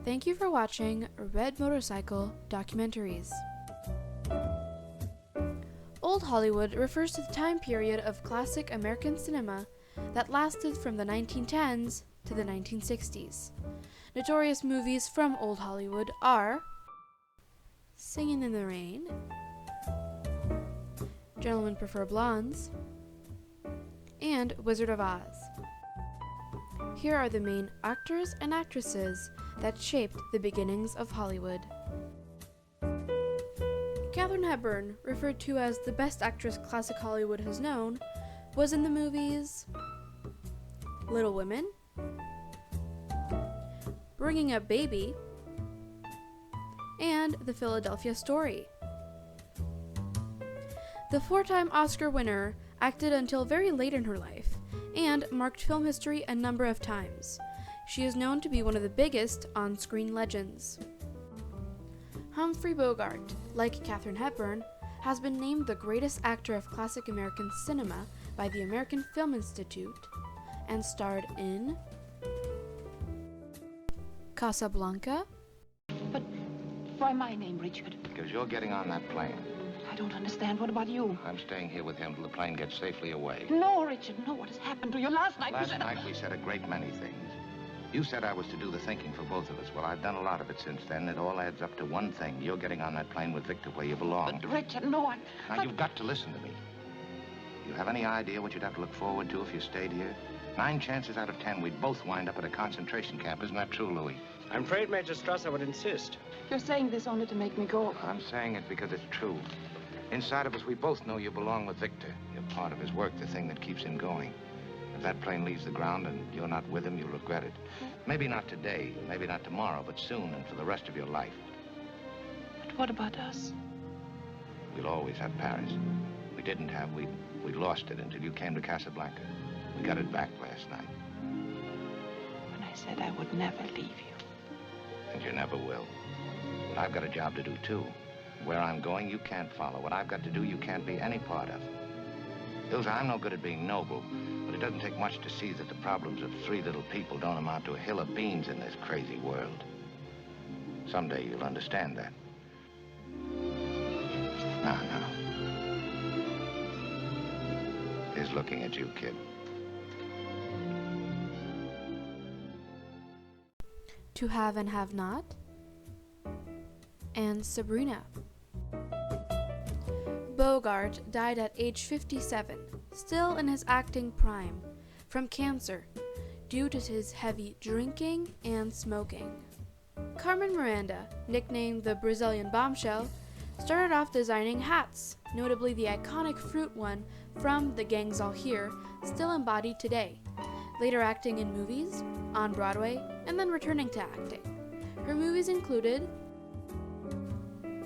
Thank you for watching Red Motorcycle Documentaries. Old Hollywood refers to the time period of classic American cinema that lasted from the 1910s to the 1960s. Notorious movies from Old Hollywood are Singin' in the Rain, Gentlemen Prefer Blondes, and Wizard of Oz. Here are the main actors and actresses that shaped the beginnings of Hollywood. Katharine Hepburn, referred to as the best actress classic Hollywood has known, was in the movies Little Women, Bringing Up Baby, and The Philadelphia Story. The four-time Oscar winner acted until very late in her life and marked film history a number of times. She is known to be one of the biggest on-screen legends. Humphrey Bogart, like Katharine Hepburn, has been named the greatest actor of classic American cinema by the American Film Institute and starred in Casablanca. But why my name, Richard? Because you're getting on that plane. I don't understand. What about you? I'm staying here with him till the plane gets safely away. No, Richard, no. What has happened to you? Last night Last night we said a great many things. You said I was to do the thinking for both of us. Well, I've done a lot of it since then. It all adds up to one thing. You're getting on that plane with Victor where you belong. But, Richard, no, Now, you've got to listen to me. You have any idea what you'd have to look forward to if you stayed here? 9 chances out of 10 we'd both wind up at a concentration camp. Isn't that true, Louis? I'm afraid, Major Strasser would insist. You're saying this only to make me go. I'm saying it because it's true. Inside of us, we both know you belong with Victor. You're part of his work, the thing that keeps him going. If that plane leaves the ground and you're not with him, you'll regret it. Maybe not today, maybe not tomorrow, but soon and for the rest of your life. But what about us? We'll always have Paris. We didn't have, we lost it until you came to Casablanca. We got it back last night. When I said I would never leave you. And you never will. But I've got a job to do, too. Where I'm going, you can't follow. What I've got to do, you can't be any part of. Ilsa, I'm no good at being noble, but it doesn't take much to see that the problems of 3 little people don't amount to a hill of beans in this crazy world. Someday you'll understand that. Now. He's looking at you, kid. To Have and Have Not, and Sabrina. Bogart died at age 57, still in his acting prime, from cancer, due to his heavy drinking and smoking. Carmen Miranda, nicknamed the Brazilian Bombshell, started off designing hats, notably the iconic fruit one from The Gang's All Here, still embodied today, later acting in movies, on Broadway, and then returning to acting. Her movies included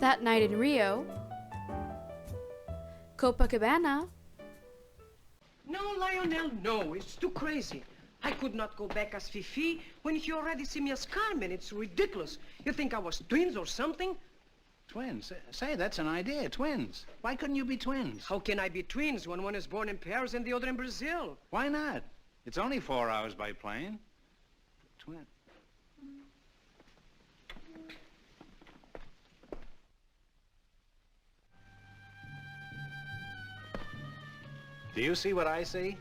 That Night in Rio, Copacabana. No, Lionel, no. It's too crazy. I could not go back as Fifi when you already see me as Carmen. It's ridiculous. You think I was twins or something? Twins? Say, that's an idea. Twins. Why couldn't you be twins? How can I be twins when one is born in Paris and the other in Brazil? Why not? It's only 4 hours by plane. Twin. Do you see what I see?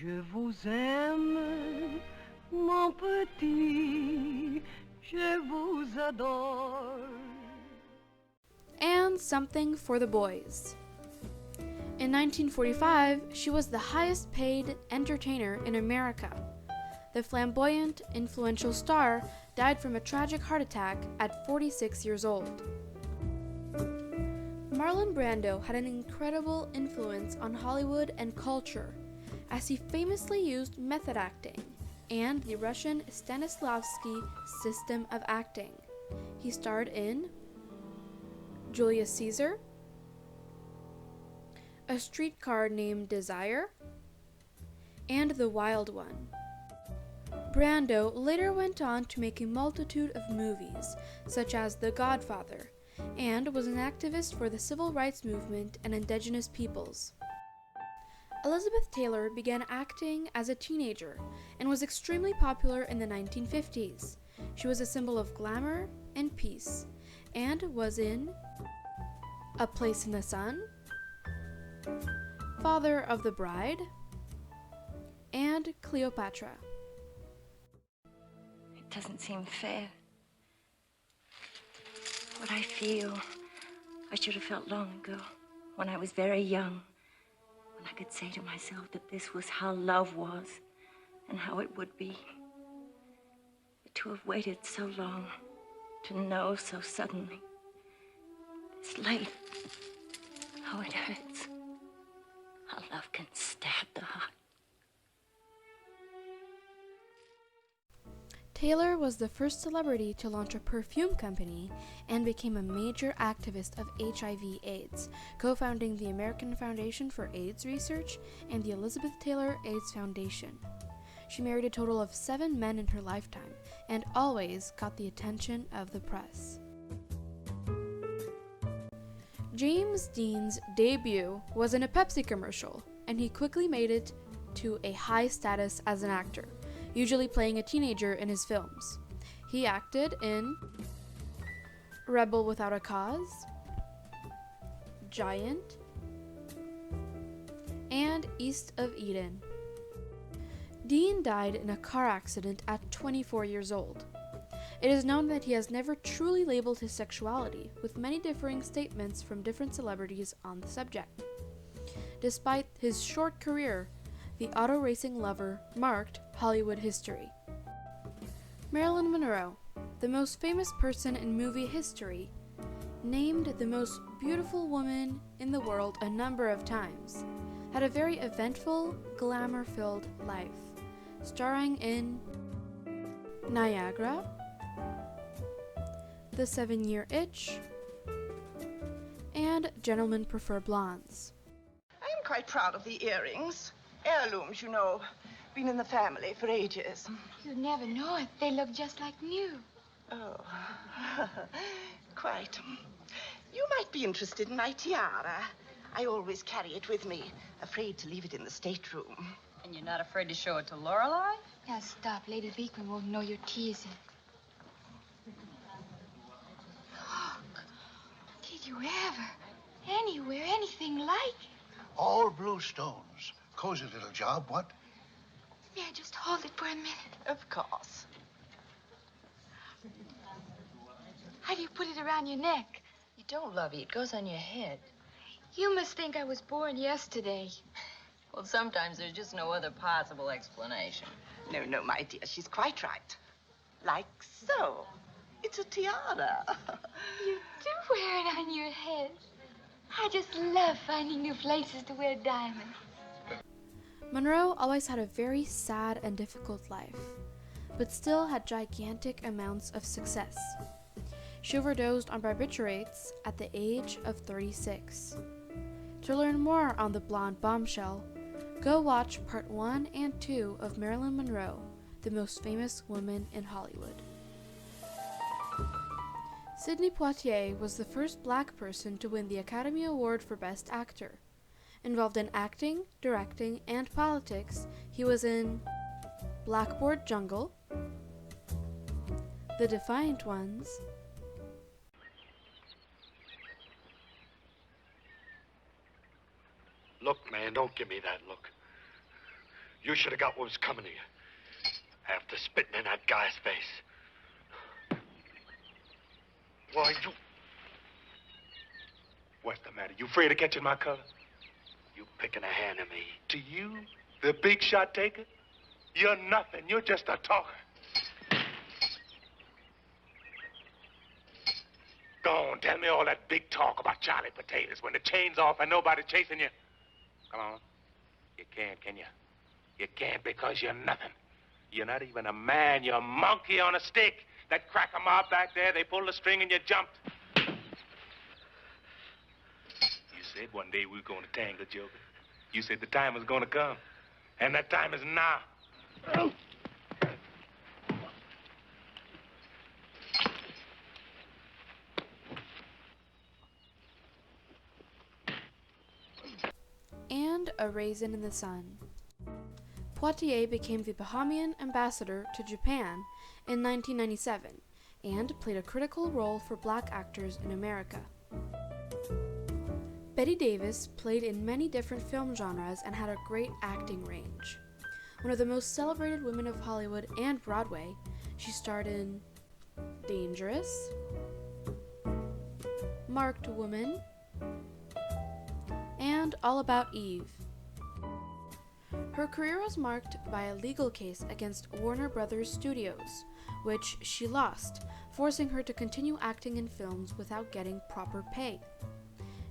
Je vous aime, mon petit, je vous adore. And Something for the Boys. In 1945, she was the highest paid entertainer in America. The flamboyant, influential star died from a tragic heart attack at 46 years old. Marlon Brando had an incredible influence on Hollywood and culture, as he famously used method acting and the Russian Stanislavski system of acting. He starred in Julius Caesar, A Streetcar Named Desire, and The Wild One. Brando later went on to make a multitude of movies, such as The Godfather, and was an activist for the civil rights movement and indigenous peoples. Elizabeth Taylor began acting as a teenager and was extremely popular in the 1950s. She was a symbol of glamour and peace, and was in A Place in the Sun, Father of the Bride, and Cleopatra. It doesn't seem fair. What I feel, I should have felt long ago, when I was very young, when I could say to myself that this was how love was and how it would be. But to have waited so long, to know so suddenly. It's late. How it hurts. How love can stab the heart. Taylor was the first celebrity to launch a perfume company and became a major activist of HIV/AIDS, co-founding the American Foundation for AIDS Research and the Elizabeth Taylor AIDS Foundation. She married a total of 7 men in her lifetime and always got the attention of the press. James Dean's debut was in a Pepsi commercial, and he quickly made it to a high status as an actor, usually playing a teenager in his films. He acted in Rebel Without a Cause, Giant, and East of Eden. Dean died in a car accident at 24 years old. It is known that he has never truly labeled his sexuality, with many differing statements from different celebrities on the subject. Despite his short career, the auto racing lover marked Hollywood history. Marilyn Monroe, the most famous person in movie history, named the most beautiful woman in the world a number of times, had a very eventful, glamour-filled life, starring in Niagara, The 7-Year Itch, and Gentlemen Prefer Blondes. I am quite proud of the earrings. Heirlooms, you know. Been in the family for ages. You'd never know it. They look just like new. Oh, quite. You might be interested in my tiara. I always carry it with me, afraid to leave it in the stateroom. And you're not afraid to show it to Lorelei? Now stop. Lady Beekman won't know you're teasing. Look. Did you ever, anywhere, anything like it? All blue stones. Cozy little job, what? May I just hold it for a minute? Of course. How do you put it around your neck? You don't, Lovey. It goes on your head. You must think I was born yesterday. Well, sometimes there's just no other possible explanation. No, no, my dear, she's quite right. Like so. It's a tiara. You do wear it on your head. I just love finding new places to wear diamonds. Monroe always had a very sad and difficult life, but still had gigantic amounts of success. She overdosed on barbiturates at the age of 36. To learn more on the blonde bombshell, go watch Part 1 and 2 of Marilyn Monroe, the most famous woman in Hollywood. Sidney Poitier was the first black person to win the Academy Award for Best Actor. Involved in acting, directing, and politics, he was in Blackboard Jungle, The Defiant Ones, Look, man, don't give me that look. You should have got what was coming to you. After spitting in that guy's face. Why, you... What's the matter? You afraid of catching my color? You picking a hand at me. To you, the big shot taker? You're nothing. You're just a talker. Go on, tell me all that big talk about Charlie Potatoes when the chain's off and nobody's chasing you. Come on. You can't, can you? You can't because you're nothing. You're not even a man. You're a monkey on a stick. That cracker mob back there, they pulled the string and you jumped. You said one day we were going to tangle, Joker. You said the time was going to come. And that time is now. A Raisin in the Sun. Poitier became the Bahamian ambassador to Japan in 1997 and played a critical role for black actors in America. Bette Davis played in many different film genres and had a great acting range. One of the most celebrated women of Hollywood and Broadway, she starred in Dangerous, Marked Woman, and All About Eve. Her career was marked by a legal case against Warner Brothers Studios, which she lost, forcing her to continue acting in films without getting proper pay.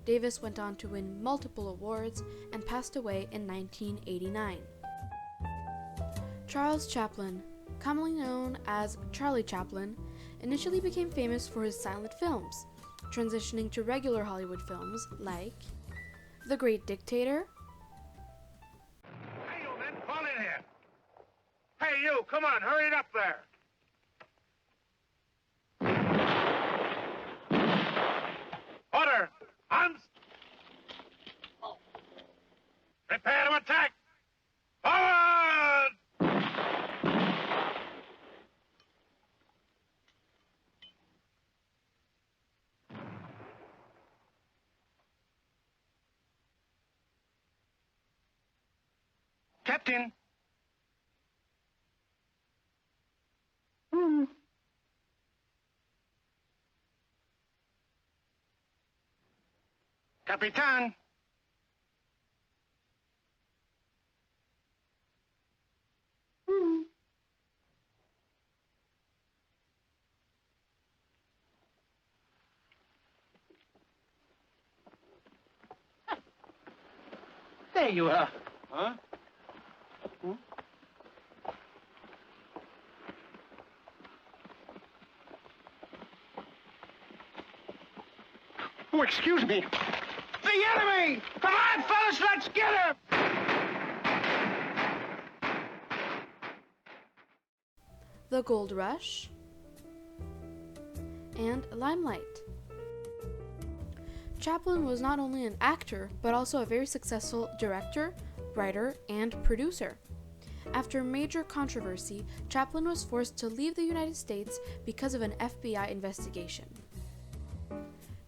Davis went on to win multiple awards and passed away in 1989. Charles Chaplin, commonly known as Charlie Chaplin, initially became famous for his silent films, transitioning to regular Hollywood films like The Great Dictator, Hey, you men, fall in here. Hey, you, come on, hurry it up there. Order! Arms! Prepare to attack! Forward! Captain! Capitan! There you are. Huh? Oh, excuse me. The enemy! Come on, fellas, let's get him! The Gold Rush, and Limelight. Chaplin was not only an actor, but also a very successful director, writer, and producer. After major controversy, Chaplin was forced to leave the United States because of an FBI investigation.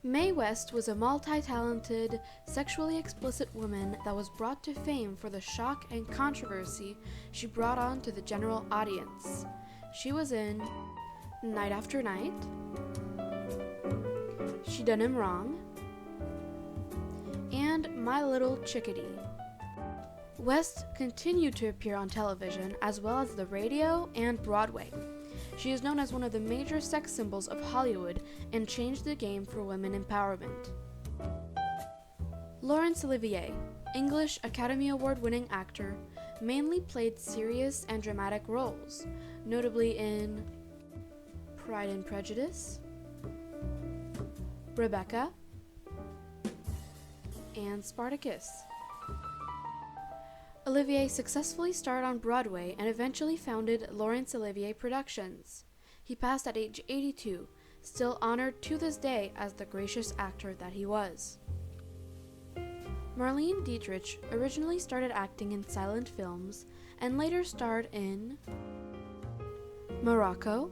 Mae West was a multi-talented, sexually explicit woman that was brought to fame for the shock and controversy she brought on to the general audience. She was in Night After Night, She Done Him Wrong, and My Little Chickadee. West continued to appear on television as well as the radio and Broadway. She is known as one of the major sex symbols of Hollywood and changed the game for women empowerment. Laurence Olivier, English Academy Award-winning actor, mainly played serious and dramatic roles, notably in Pride and Prejudice, Rebecca, and Spartacus. Olivier successfully starred on Broadway and eventually founded Laurence Olivier Productions. He passed at age 82, still honored to this day as the gracious actor that he was. Marlene Dietrich originally started acting in silent films and later starred in Morocco,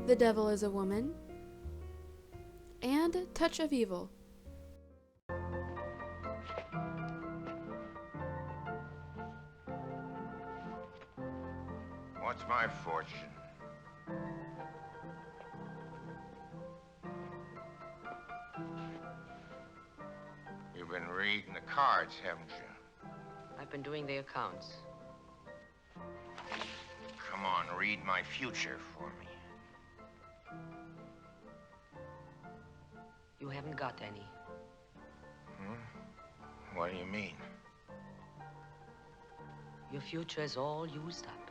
The Devil is a Woman, and Touch of Evil. What's my fortune? You've been reading the cards, haven't you? I've been doing the accounts. Come on, read my future for me. You haven't got any. What do you mean? Your future is all used up.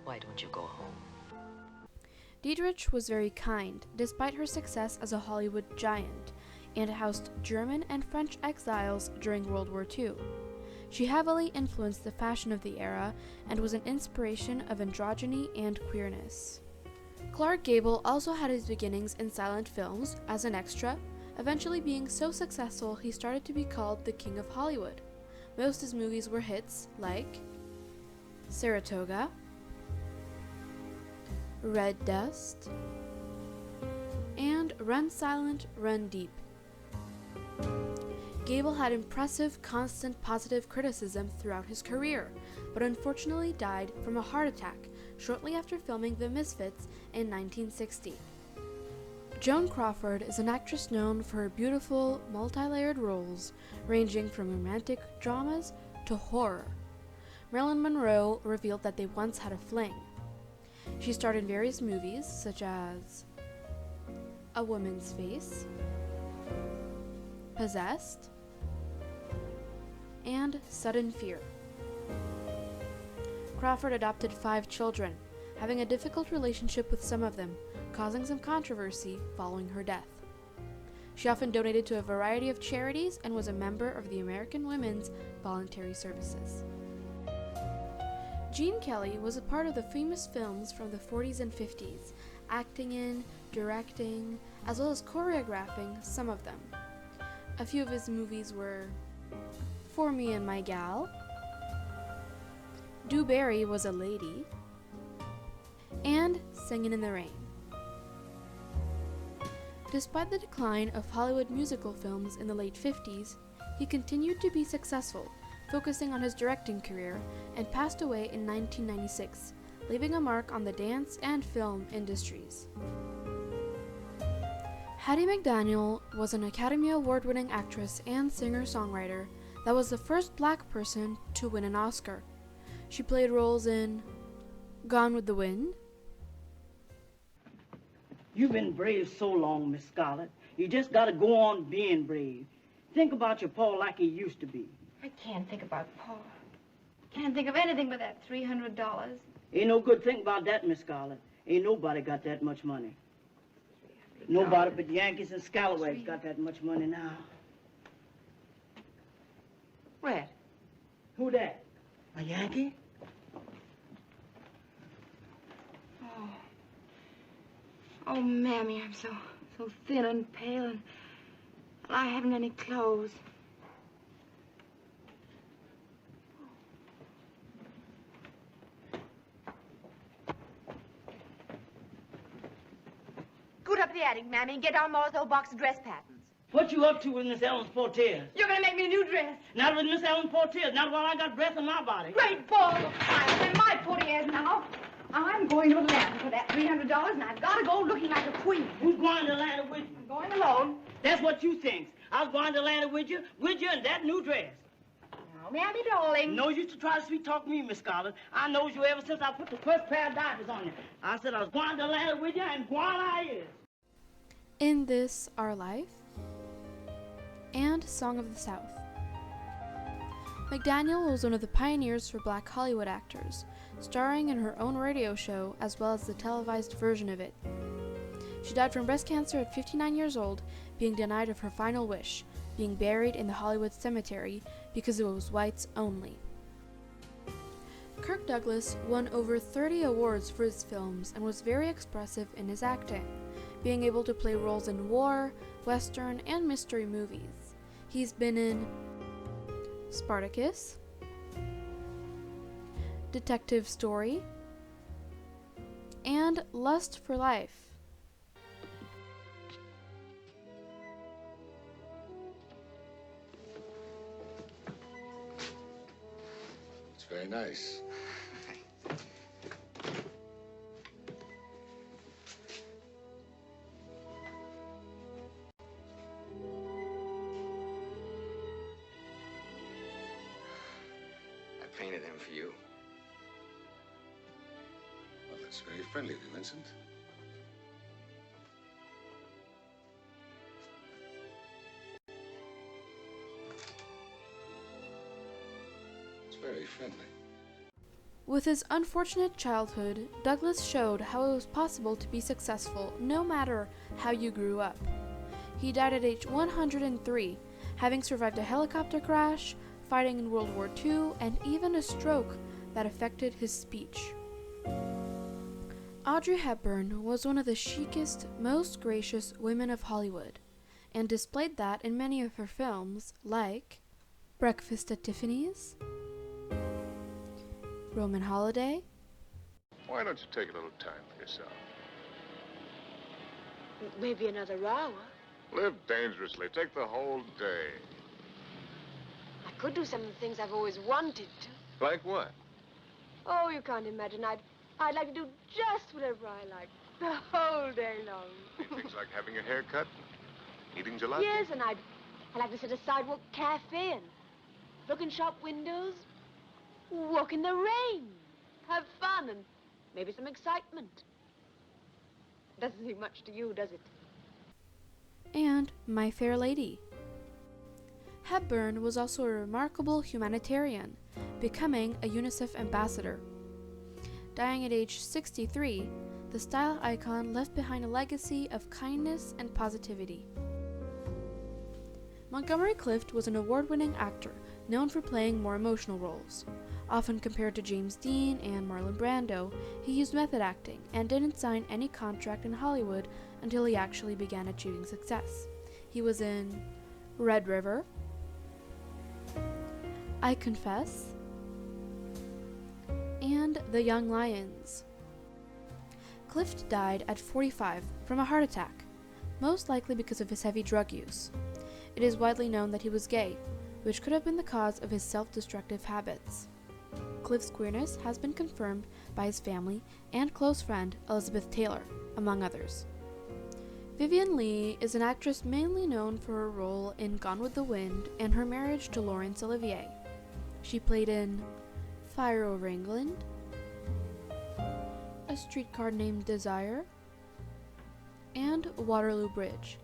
Why don't you go home? Dietrich was very kind, despite her success as a Hollywood giant, and housed German and French exiles during World War II. She heavily influenced the fashion of the era and was an inspiration of androgyny and queerness. Clark Gable also had his beginnings in silent films as an extra, eventually being so successful he started to be called the King of Hollywood. Most of his movies were hits like Saratoga, Red Dust, and Run Silent, Run Deep. Gable had impressive, constant positive criticism throughout his career, but unfortunately died from a heart attack shortly after filming The Misfits in 1960. Joan Crawford is an actress known for her beautiful, multi-layered roles, ranging from romantic dramas to horror. Marilyn Monroe revealed that they once had a fling. She starred in various movies, such as A Woman's Face, Possessed, and Sudden Fear. Crawford adopted 5 children, having a difficult relationship with some of them, causing some controversy following her death. She often donated to a variety of charities and was a member of the American Women's Voluntary Services. Gene Kelly was a part of the famous films from the 40s and 50s, acting in, directing, as well as choreographing some of them. A few of his movies were For Me and My Gal, Dewberry Was a Lady, and Singin' in the Rain. Despite the decline of Hollywood musical films in the late 50s, he continued to be successful, focusing on his directing career, and passed away in 1996, leaving a mark on the dance and film industries. Hattie McDaniel was an Academy Award-winning actress and singer-songwriter that was the first black person to win an Oscar. She played roles in Gone with the Wind. You've been brave so long, Miss Scarlett. You just gotta go on being brave. Think about your Paul like he used to be. I can't think about Paul. Can't think of anything but that $300. Ain't no good thinking about that, Miss Scarlett. Ain't nobody got that much money. Nobody but Yankees and Scalawags got that much money now. Red. Who that? A Yankee? Oh, Mammy, I'm so thin and pale, and I haven't any clothes. Scoot up the attic, Mammy, and get down more of those box of dress patterns. What you up to with Miss Ellen's Portier? You're gonna make me a new dress. Not with Miss Ellen's Portier, not while I got breath in my body. Great balls of fire. And my portieres now. I'm going to Atlanta for that $300, and I've got to go looking like a queen. Who's going to Atlanta with you? I'm going alone. That's what you think. I was going to Atlanta with you in that new dress. Now, Mammy, darling. No use to try to sweet-talk me, Miss Scarlett. I knows you ever since I put the first pair of diapers on you. I said I was going to Atlanta with you, and going I is. In This Our Life and Song of the South. McDaniel was one of the pioneers for black Hollywood actors, starring in her own radio show as well as the televised version of it. She died from breast cancer at 59 years old, being denied of her final wish, being buried in the Hollywood Cemetery because it was whites only. Kirk Douglas won over 30 awards for his films and was very expressive in his acting, being able to play roles in war, western, and mystery movies. He's been in Spartacus, Detective Story, and Lust for Life. It's very nice. I painted him for you. Well, that's very friendly of you, Vincent. It's very friendly. With his unfortunate childhood, Douglas showed how it was possible to be successful no matter how you grew up. He died at age 103, having survived a helicopter crash, fighting in World War II, and even a stroke that affected his speech. Audrey Hepburn was one of the chicest, most gracious women of Hollywood, and displayed that in many of her films like Breakfast at Tiffany's, Roman Holiday. Why don't you take a little time for yourself? Maybe another hour. Live dangerously. Take the whole day. I could do some of the things I've always wanted to. Like what? Oh, you can't imagine. I'd like to do just whatever I like, the whole day long. Things like having your hair cut, eating gelato? Yes, and I'd like to sit at a sidewalk cafe and look in shop windows, walk in the rain, have fun, and maybe some excitement. Doesn't seem much to you, does it? And My Fair Lady. Hepburn was also a remarkable humanitarian, becoming a UNICEF ambassador. Dying at age 63, the style icon left behind a legacy of kindness and positivity. Montgomery Clift was an award-winning actor known for playing more emotional roles. Often compared to James Dean and Marlon Brando, he used method acting and didn't sign any contract in Hollywood until he actually began achieving success. He was in Red River, I Confess, and The Young Lions. Clift died at 45 from a heart attack, most likely because of his heavy drug use. It is widely known that he was gay, which could have been the cause of his self-destructive habits. Clift's queerness has been confirmed by his family and close friend Elizabeth Taylor, among others. Vivien Leigh is an actress mainly known for her role in Gone with the Wind and her marriage to Laurence Olivier. She played in Fire Over England, A Streetcar Named Desire, and Waterloo Bridge.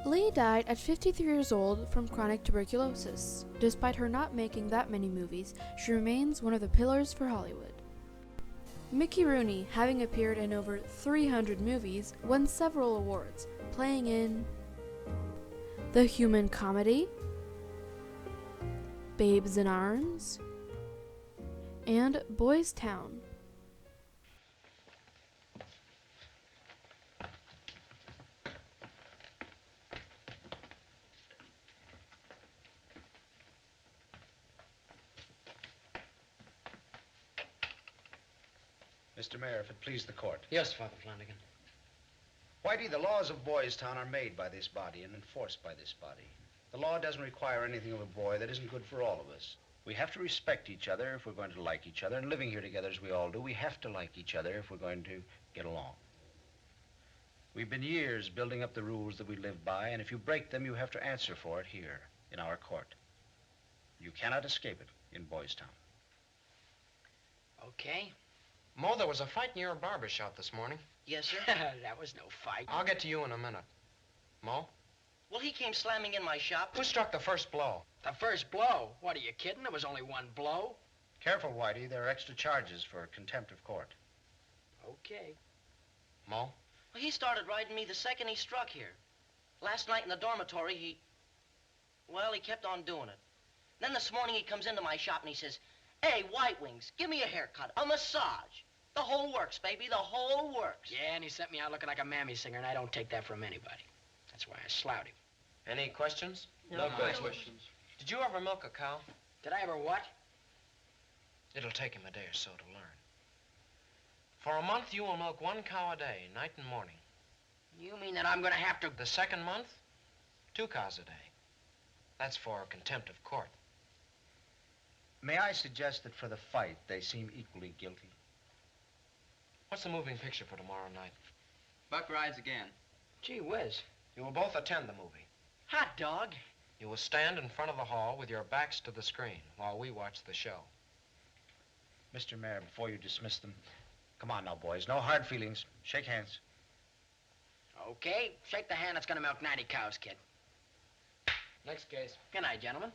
Leigh died at 53 years old from chronic tuberculosis. Despite her not making that many movies, she remains one of the pillars for Hollywood. Mickey Rooney, having appeared in over 300 movies, won several awards, playing in The Human Comedy, Babes in Arms, and Boys Town. Mr. Mayor, if it please the court. Yes, Father Flanagan. Whitey, the laws of Boys Town are made by this body and enforced by this body. The law doesn't require anything of a boy that isn't good for all of us. We have to respect each other if we're going to like each other, and living here together as we all do, we have to like each other if we're going to get along. We've been years building up the rules that we live by, and if you break them, you have to answer for it here in our court. You cannot escape it in Boys Town. Okay. Mo, there was a fight in your barber shop this morning. Yes, sir? That was no fight. I'll get to you in a minute. Mo? Well, he came slamming in my shop. Who struck the first blow? The first blow? What, are you kidding? There was only one blow. Careful, Whitey. There are extra charges for contempt of court. Okay. Mo? Well, he started riding me the second he struck here. Last night in the dormitory, he kept on doing it. Then this morning he comes into my shop and he says, "Hey, White Wings, give me a haircut, a massage. The whole works, baby, the whole works." Yeah, and he sent me out looking like a mammy singer, and I don't take that from anybody. That's why I slouted him. Any questions? No questions. Did you ever milk a cow? Did I ever what? It'll take him a day or so to learn. For a month, you will milk one cow a day, night and morning. You mean that I'm going to have to... The second month, 2 cows a day. That's for contempt of court. May I suggest that for the fight, they seem equally guilty? What's the moving picture for tomorrow night? Buck rides again. Gee whiz. You will both attend the movie. Hot dog. You will stand in front of the hall with your backs to the screen while we watch the show. Mr. Mayor, before you dismiss them, come on now, boys. No hard feelings. Shake hands. Okay. Shake the hand that's going to milk 90 cows, kid. Next case. Good night, gentlemen.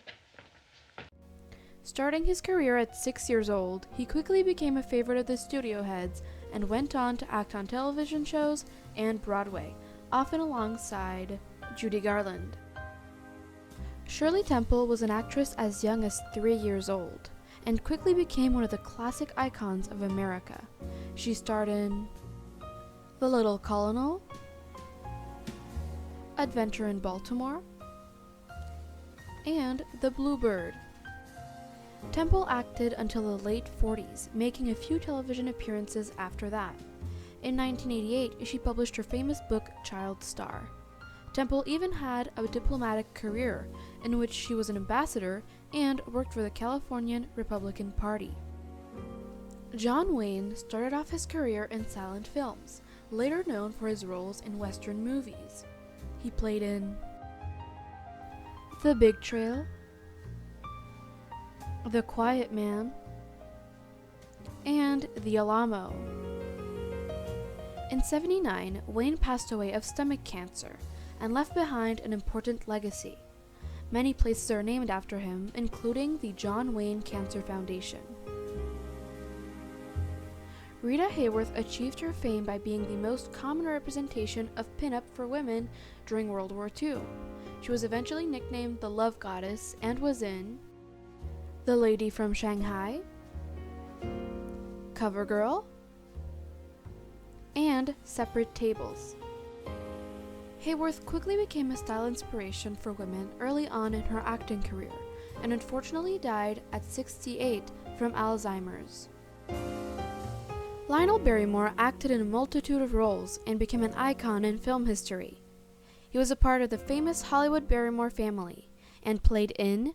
Starting his career at 6 years old, he quickly became a favorite of the studio heads and went on to act on television shows and Broadway, often alongside Judy Garland. Shirley Temple was an actress as young as 3 years old and quickly became one of the classic icons of America. She starred in The Little Colonel, Adventure in Baltimore, and The Bluebird. Temple acted until the late 40s, making a few television appearances after that. In 1988, she published her famous book, Child Star. Temple even had a diplomatic career, in which she was an ambassador and worked for the Californian Republican Party. John Wayne started off his career in silent films, later known for his roles in Western movies. He played in The Big Trail, The Quiet Man, and The Alamo. In '79, Wayne passed away of stomach cancer and left behind an important legacy. Many places are named after him, including the John Wayne Cancer Foundation. Rita Hayworth achieved her fame by being the most common representation of pinup for women during World War II. She was eventually nicknamed the Love Goddess and was in The Lady from Shanghai, CoverGirl, and Separate Tables. Hayworth quickly became a style inspiration for women early on in her acting career, and unfortunately died at 68 from Alzheimer's. Lionel Barrymore acted in a multitude of roles and became an icon in film history. He was a part of the famous Hollywood Barrymore family and played in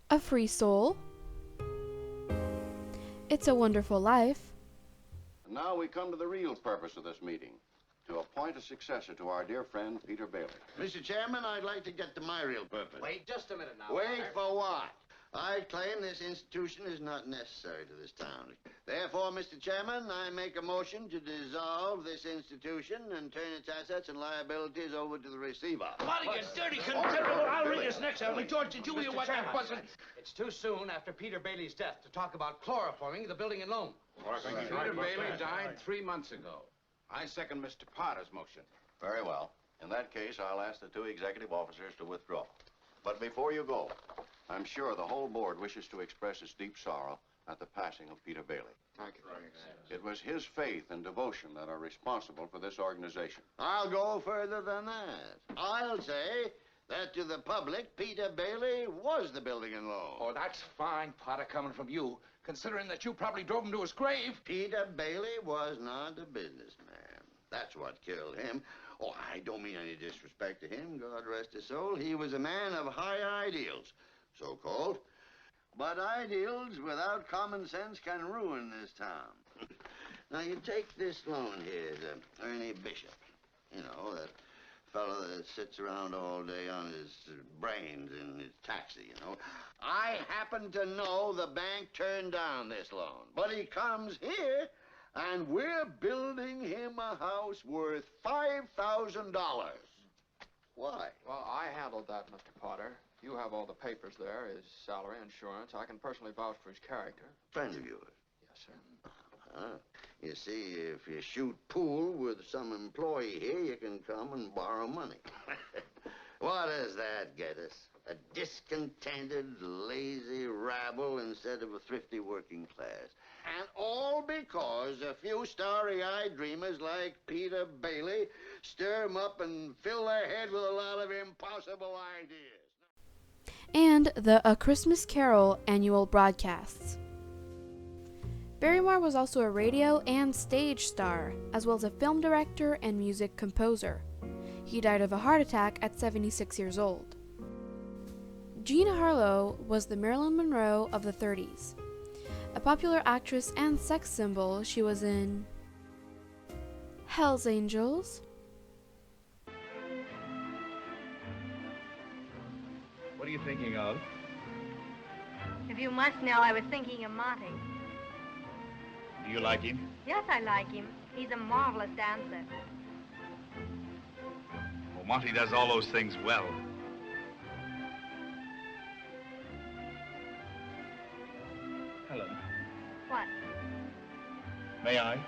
A Free Soul, It's a Wonderful Life. Now we come to the real purpose of this meeting, to appoint a successor to our dear friend Peter Bailey. Mr. Chairman, I'd like to get to my real purpose. Wait just a minute now. Wait for what? I claim this institution is not necessary to this town. Therefore, Mr. Chairman, I make a motion to dissolve this institution and turn its assets and liabilities over to the receiver. Marty, you dirty considerable. I'll read this next time. George, did you hear what that was? It's too soon after Peter Bailey's death to talk about chloroforming the building and loan. Peter Bailey died 3 months ago. I second Mr. Potter's motion. Very well. In that case, I'll ask the 2 executive officers to withdraw. But before you go, I'm sure the whole board wishes to express its deep sorrow at the passing of Peter Bailey. Thank you. It was his faith and devotion that are responsible for this organization. I'll go further than that. I'll say that to the public, Peter Bailey was the building and loan. Oh, that's fine, Potter, coming from you, considering that you probably drove him to his grave. Peter Bailey was not a businessman. That's what killed him. Oh, I don't mean any disrespect to him, God rest his soul. He was a man of high ideals, so-called. But ideals without common sense can ruin this town. Now, you take this loan here to Ernie Bishop. You know, that fellow that sits around all day on his brains in his taxi, you know. I happen to know the bank turned down this loan, but he comes here, and we're building him a house worth $5,000. Why? Well, I handled that, Mr. Potter. You have all the papers there, his salary, insurance. I can personally vouch for his character. Friend of yours? Yes, sir. You see, if you shoot pool with some employee here, you can come and borrow money. What does that get us? A discontented, lazy rabble instead of a thrifty working class. And all because a few starry-eyed dreamers like Peter Bailey stir 'em up and fill their head with a lot of impossible ideas. And the A Christmas Carol annual broadcasts. Barrymore was also a radio and stage star, as well as a film director and music composer. He died of a heart attack at 76 years old. Jean Harlow was the Marilyn Monroe of the 30s. A popular actress and sex symbol, she was in Hell's Angels, What are you thinking of? If you must know, I was thinking of Monty. Do you like him? Yes, I like him. He's a marvelous dancer. Well, Monty does all those things well. Helen, What? may I?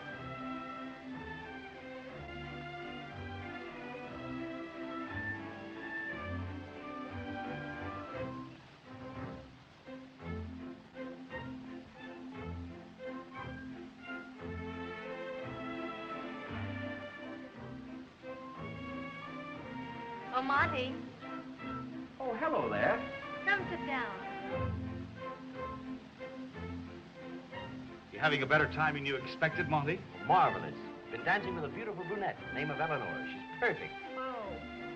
Oh, Monty, Oh, hello there. come sit down. You having a better time than you expected, Monty? Marvelous. Been dancing with a beautiful brunette, name of Eleanor. She's perfect. Oh,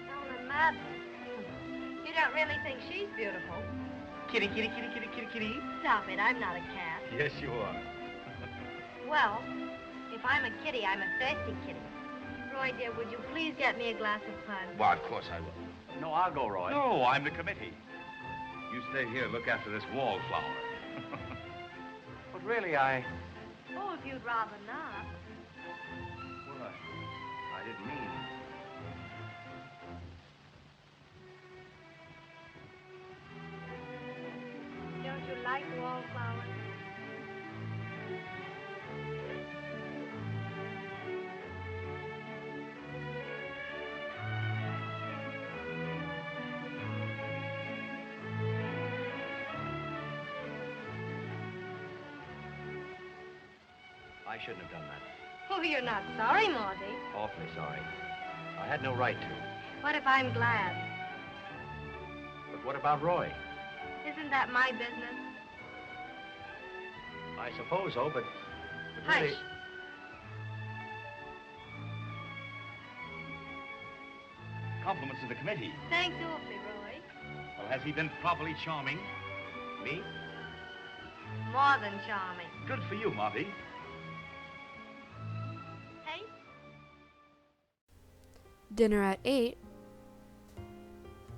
Helen Madden. You don't really think she's beautiful? Kitty, kitty, kitty, kitty, kitty, kitty. Stop it, I'm not a cat. Yes, you are. Well, if I'm a kitty, I'm a thirsty kitty. Roy, dear, would you please get me a glass of punch? Well, of course I will. No, I'll go, Roy. No, I'm the committee. You stay here, look after this wallflower. But really, I Oh, if you'd rather not. didn't mean. Don't you like wallflowers? I shouldn't have done that. Oh, you're not sorry, Maudie. Awfully sorry. I had no right to. What if I'm glad? But what about Roy? Isn't that my business? I suppose so, but Hush. really... Compliments to the committee. Thanks awfully, Roy. Well, has he been properly charming? Me? More than charming. Good for you, Monty. Hey? Dinner at 8,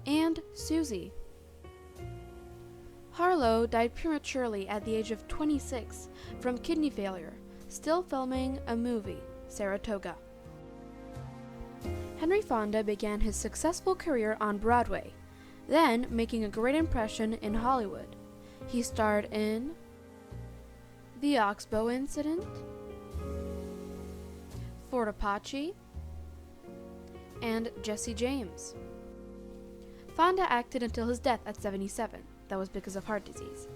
and Susie. Harlow died prematurely at the age of 26 from kidney failure, still filming a movie, Saratoga. Henry Fonda began his successful career on Broadway, then making a great impression in Hollywood. He starred in The Oxbow Incident, Fort Apache, and Jesse James. Fonda acted until his death at 77. That was because of heart disease.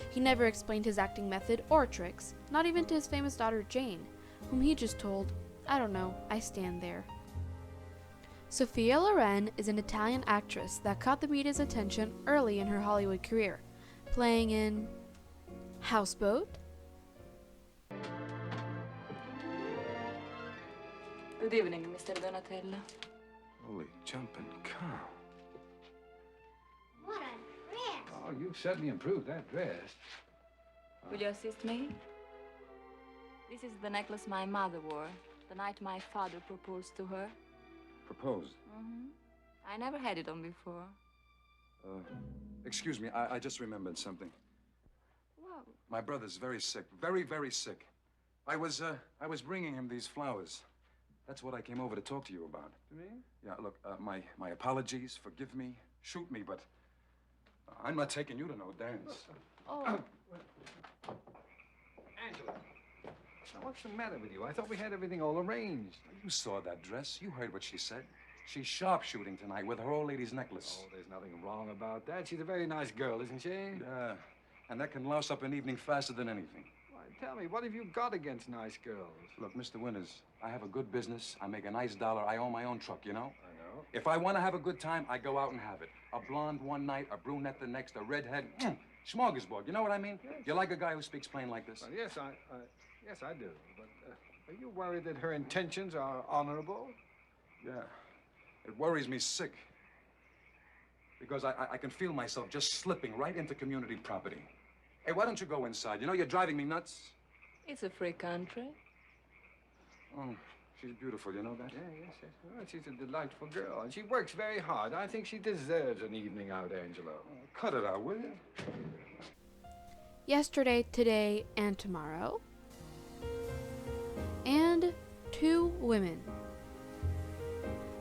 He never explained his acting method or tricks, not even to his famous daughter Jane, whom he just told, "I don't know, I stand there." Sofia-Lucia is an Italian actress that caught the media's attention early in her Hollywood career, playing in Houseboat, Good evening, Mr. Donatello. Holy jumping cow. What a dress. Oh, you've certainly improved that dress. Will you assist me? This is the necklace my mother wore the night my father proposed to her. Proposed? I never had it on before. Excuse me, I just remembered something. Wow. My brother's very sick, very, very sick. I was bringing him these flowers. That's what I came over to talk to you about. Me? Yeah, look, my apologies, forgive me, shoot me, but I'm not taking you to no dance. Oh. Angela, now what's the matter with you? I thought we had everything all arranged. You saw that dress. You heard what she said. She's sharpshooting tonight with her old lady's necklace. Oh, there's nothing wrong about that. She's a very nice girl, isn't she? Yeah, and that can louse up an evening faster than anything. Why, tell me, what have you got against nice girls? Look, Mr. Winters, I have a good business. I make a nice dollar. I own my own truck, you know? I know. If I want to have a good time, I go out and have it. A blonde one night, a brunette the next, a redhead. Smorgasbord, you know what I mean? Yes. You like a guy who speaks plain like this? Well, yes, I do. But are you worried that her intentions are honorable? Yeah. It worries me sick. Because I can feel myself just slipping right into community property. Hey, why don't you go inside? You know, you're driving me nuts. It's a free country. Oh, she's beautiful, you know that? Yeah, yes. Well, she's a delightful girl, and she works very hard. I think she deserves an evening out, Angelo. Cut it out, will you? Yesterday, Today, and Tomorrow, and Two Women.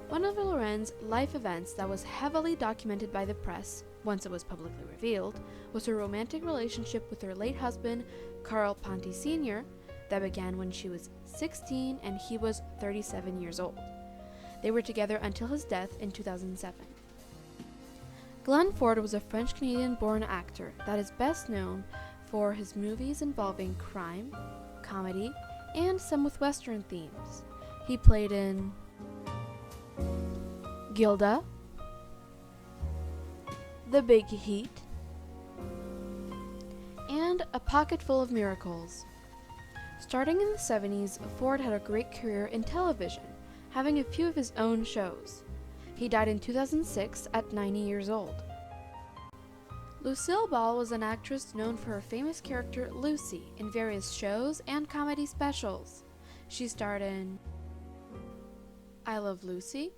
One of Loren's life events that was heavily documented by the press, once it was publicly revealed, was her romantic relationship with her late husband, Carl Ponti Sr., that began when she was 16 and he was 37 years old. They were together until his death in 2007. Glenn Ford was a French-Canadian-born actor that is best known for his movies involving crime, comedy, and some with Western themes. He played in Gilda, The Big Heat, and A Pocket Full of Miracles. Starting in the 70s, Ford had a great career in television, having a few of his own shows. He died in 2006 at 90 years old. Lucille Ball was an actress known for her famous character Lucy in various shows and comedy specials. She starred in I Love Lucy,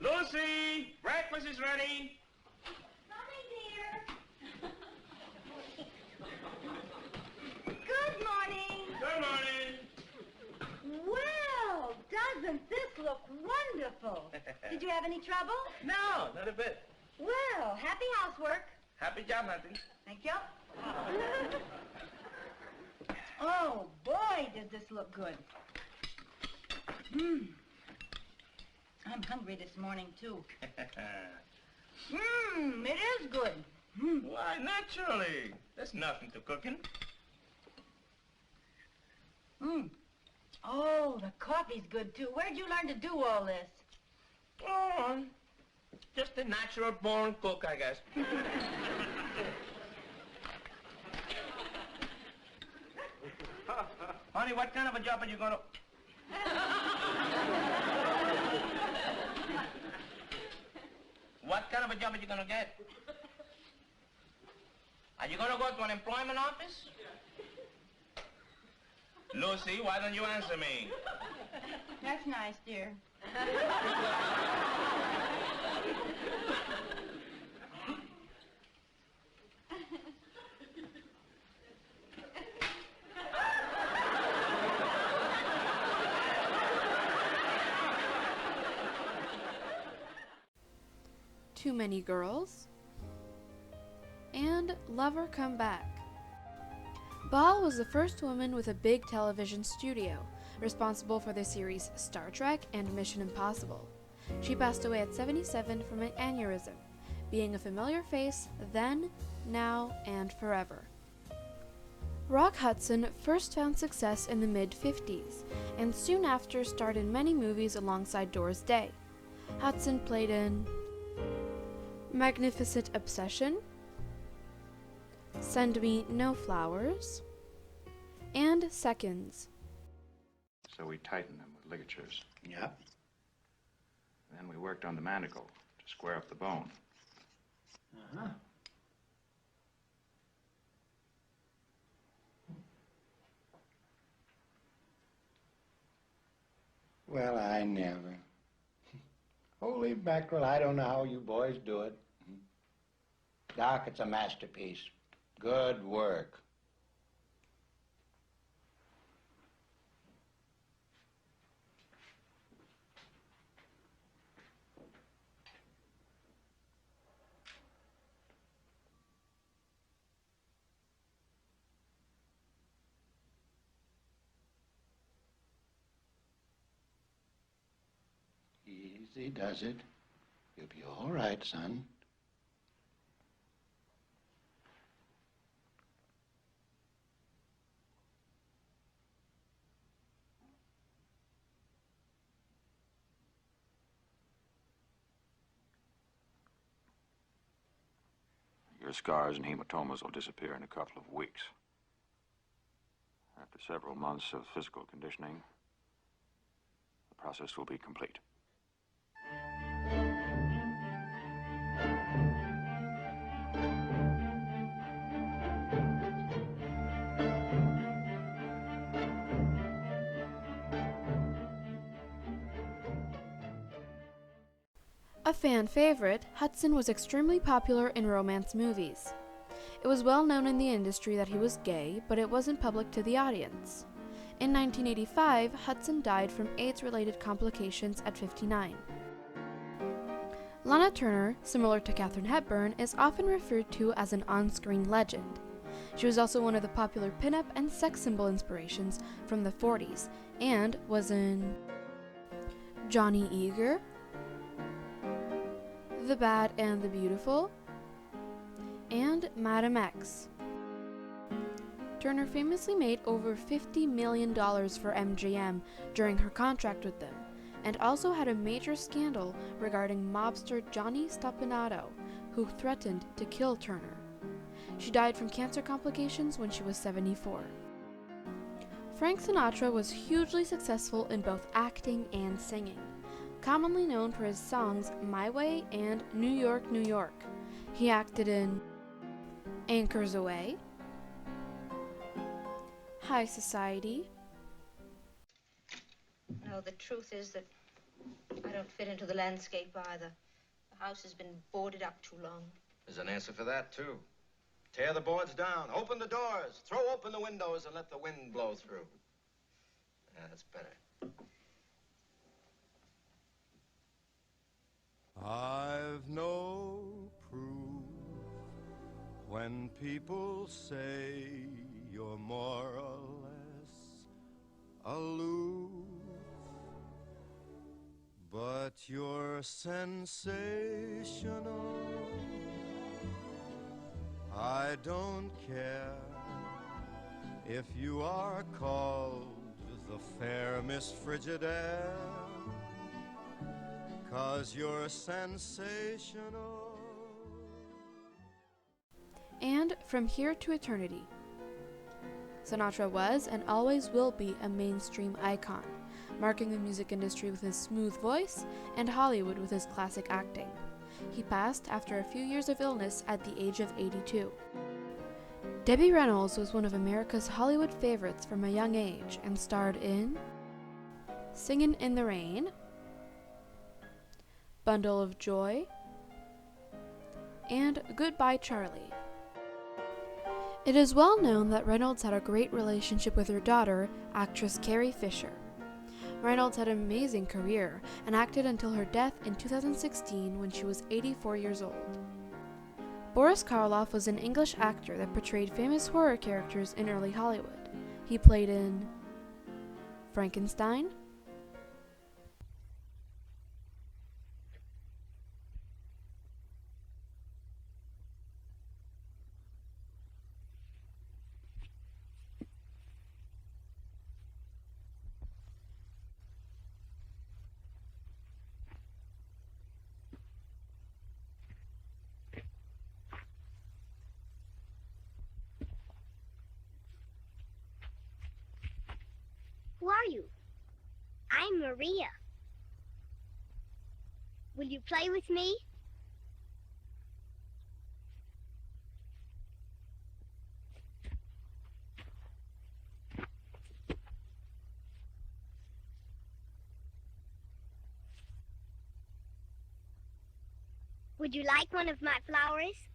Lucy, breakfast is ready. Good morning. Good morning. Well, doesn't this look wonderful? Did you have any trouble? No, not a bit. Well, happy housework. Happy job hunting. Thank you. Oh, boy, does this look good. I'm hungry this morning, too. It is good. Why, naturally. There's nothing to cooking. Oh, the coffee's good, too. Where'd you learn to do all this? Oh, just a natural-born cook, I guess. Honey, what kind of a job are you going to... What kind of a job are you going to get? Are you going to go to an employment office? Lucy, why don't you answer me? That's nice, dear. Too Many Girls, and Lover Come Back. Ball was the first woman with a big television studio, responsible for the series Star Trek and Mission Impossible. She passed away at 77 from an aneurysm, being a familiar face then, now, and forever. Rock Hudson first found success in the mid-50s, and soon after starred in many movies alongside Doris Day. Hudson played in Magnificent Obsession, Send Me No Flowers, and Seconds. So we tightened them with ligatures. Yep. Then we worked on the mandible to square up the bone. Uh-huh. Well, I never. Holy mackerel, I don't know how you boys do it. Doc, it's a masterpiece. Good work. Easy does it. You'll be all right, son. Your scars and hematomas will disappear in a couple of weeks. After several months of physical conditioning, the process will be complete. A fan favorite, Hudson was extremely popular in romance movies. It was well known in the industry that he was gay, but it wasn't public to the audience. In 1985, Hudson died from AIDS-related complications at 59. Lana Turner, similar to Katharine Hepburn, is often referred to as an on-screen legend. She was also one of the popular pinup and sex symbol inspirations from the 40s, and was in Johnny Eager, The Bad and the Beautiful, and Madam X. Turner famously made over $50 million for MGM during her contract with them, and also had a major scandal regarding mobster Johnny Stoppanato, who threatened to kill Turner. She died from cancer complications when she was 74. Frank Sinatra was hugely successful in both acting and singing, commonly known for his songs My Way and New York, New York. He acted in Anchors Away, High Society. No, the truth is that I don't fit into the landscape either. The house has been boarded up too long. There's an answer for that, too. Tear the boards down, open the doors, throw open the windows, and let the wind blow through. Yeah, that's better. I've no proof when people say you're more or less aloof, but you're sensational. I don't care if you are called the fair Miss Frigidaire, 'cause you're sensational. And From Here to Eternity. Sinatra was and always will be a mainstream icon, marking the music industry with his smooth voice and Hollywood with his classic acting. He passed after a few years of illness at the age of 82. Debbie Reynolds was one of America's Hollywood favorites from a young age and starred in Singin' in the Rain, Bundle of Joy, and Goodbye Charlie. It is well known that Reynolds had a great relationship with her daughter, actress Carrie Fisher. Reynolds had an amazing career and acted until her death in 2016 when she was 84 years old. Boris Karloff was an English actor that portrayed famous horror characters in early Hollywood. He played in Frankenstein, Who are you? I'm Maria. Will you play with me? Would you like one of my flowers?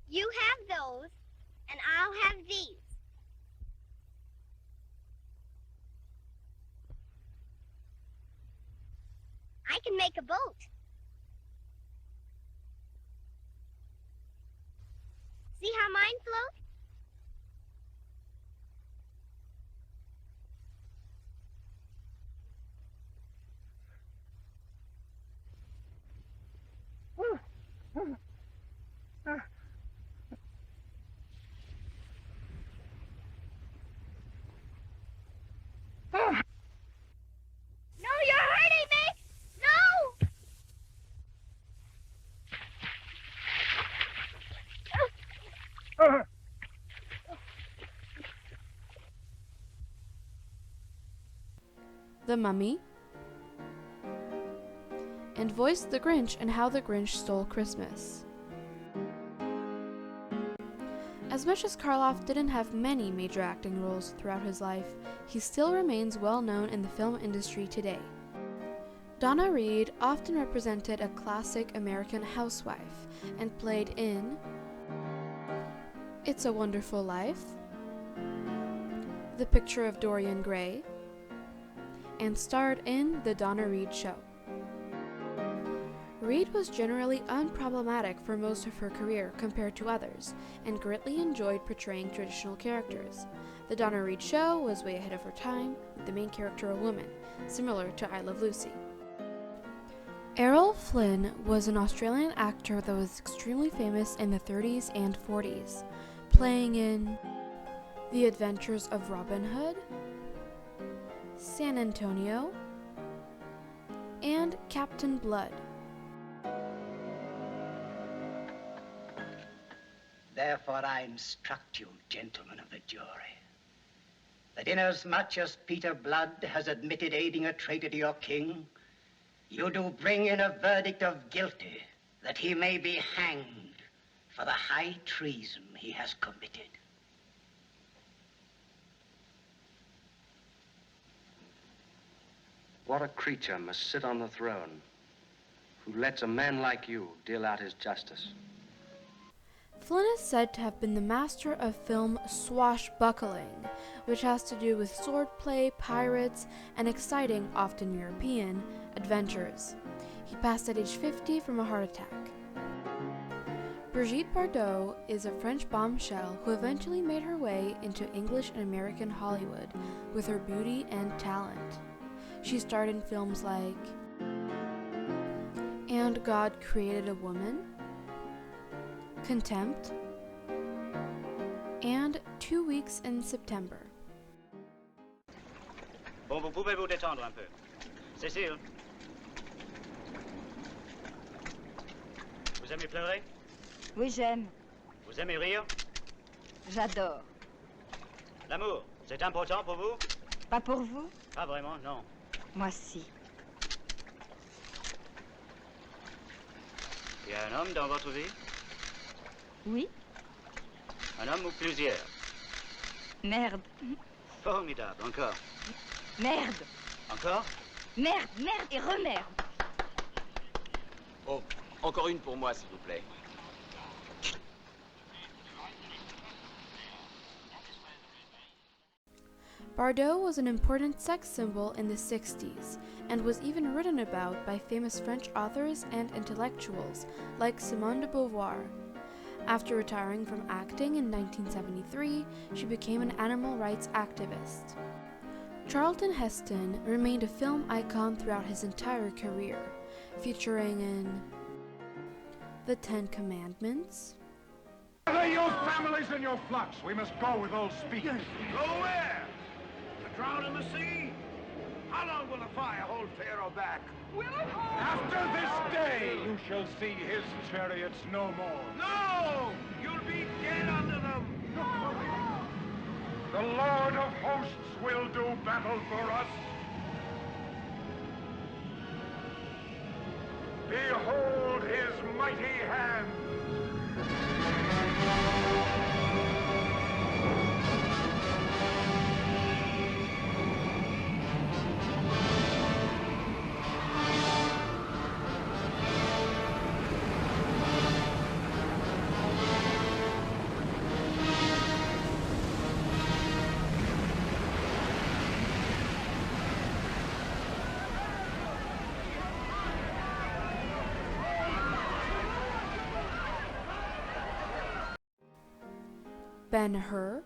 You have those, and I'll have these. I can make a boat. See how mine float? No, you're hurting me! No! The Mummy, and voiced the Grinch in How the Grinch Stole Christmas. As much as Karloff didn't have many major acting roles throughout his life, he still remains well known in the film industry today. Donna Reed often represented a classic American housewife and played in It's a Wonderful Life, The Picture of Dorian Gray, and starred in The Donna Reed Show. Reed was generally unproblematic for most of her career compared to others, and greatly enjoyed portraying traditional characters. The Donna Reed Show was way ahead of her time, with the main character a woman, similar to I Love Lucy. Errol Flynn was an Australian actor that was extremely famous in the 30s and 40s, playing in The Adventures of Robin Hood, San Antonio, and Captain Blood. Therefore I instruct you, gentlemen of the jury, that inasmuch as Peter Blood has admitted aiding a traitor to your king, you do bring in a verdict of guilty, that he may be hanged for the high treason he has committed. What a creature must sit on the throne who lets a man like you deal out his justice. Flynn is said to have been the master of film swashbuckling, which has to do with swordplay, pirates, and exciting, often European, adventures. He passed at age 50 from a heart attack. Brigitte Bardot is a French bombshell who eventually made her way into English and American Hollywood with her beauty and talent. She starred in films like And God Created a Woman, Contempt, and 2 Weeks in September. Bon, vous pouvez vous détendre un peu. Cécile. Vous aimez pleurer? Oui, j'aime. Vous aimez rire? J'adore. L'amour, c'est important pour vous? Pas pour vous? Pas vraiment, non. Moi, si. Il y a un homme dans votre vie? Oui. Un homme ou plusieurs? Merde. Formidable, encore. Merde. Encore? Merde, merde et remerde. Oh, encore une pour moi, s'il vous plaît. Bardot was an important sex symbol in the 60s, and was even written about by famous French authors and intellectuals like Simone de Beauvoir. After retiring from acting in 1973, she became an animal rights activist. Charlton Heston remained a film icon throughout his entire career, featuring in The Ten Commandments, Gather your families and your flocks. We must go with all speed. Go where? To drown in the sea? How long will the fire hold Pharaoh back? After this day, you shall see his chariots no more. No! You'll be dead under them! The Lord of hosts will do battle for us. Behold his mighty hand. Ben-Hur,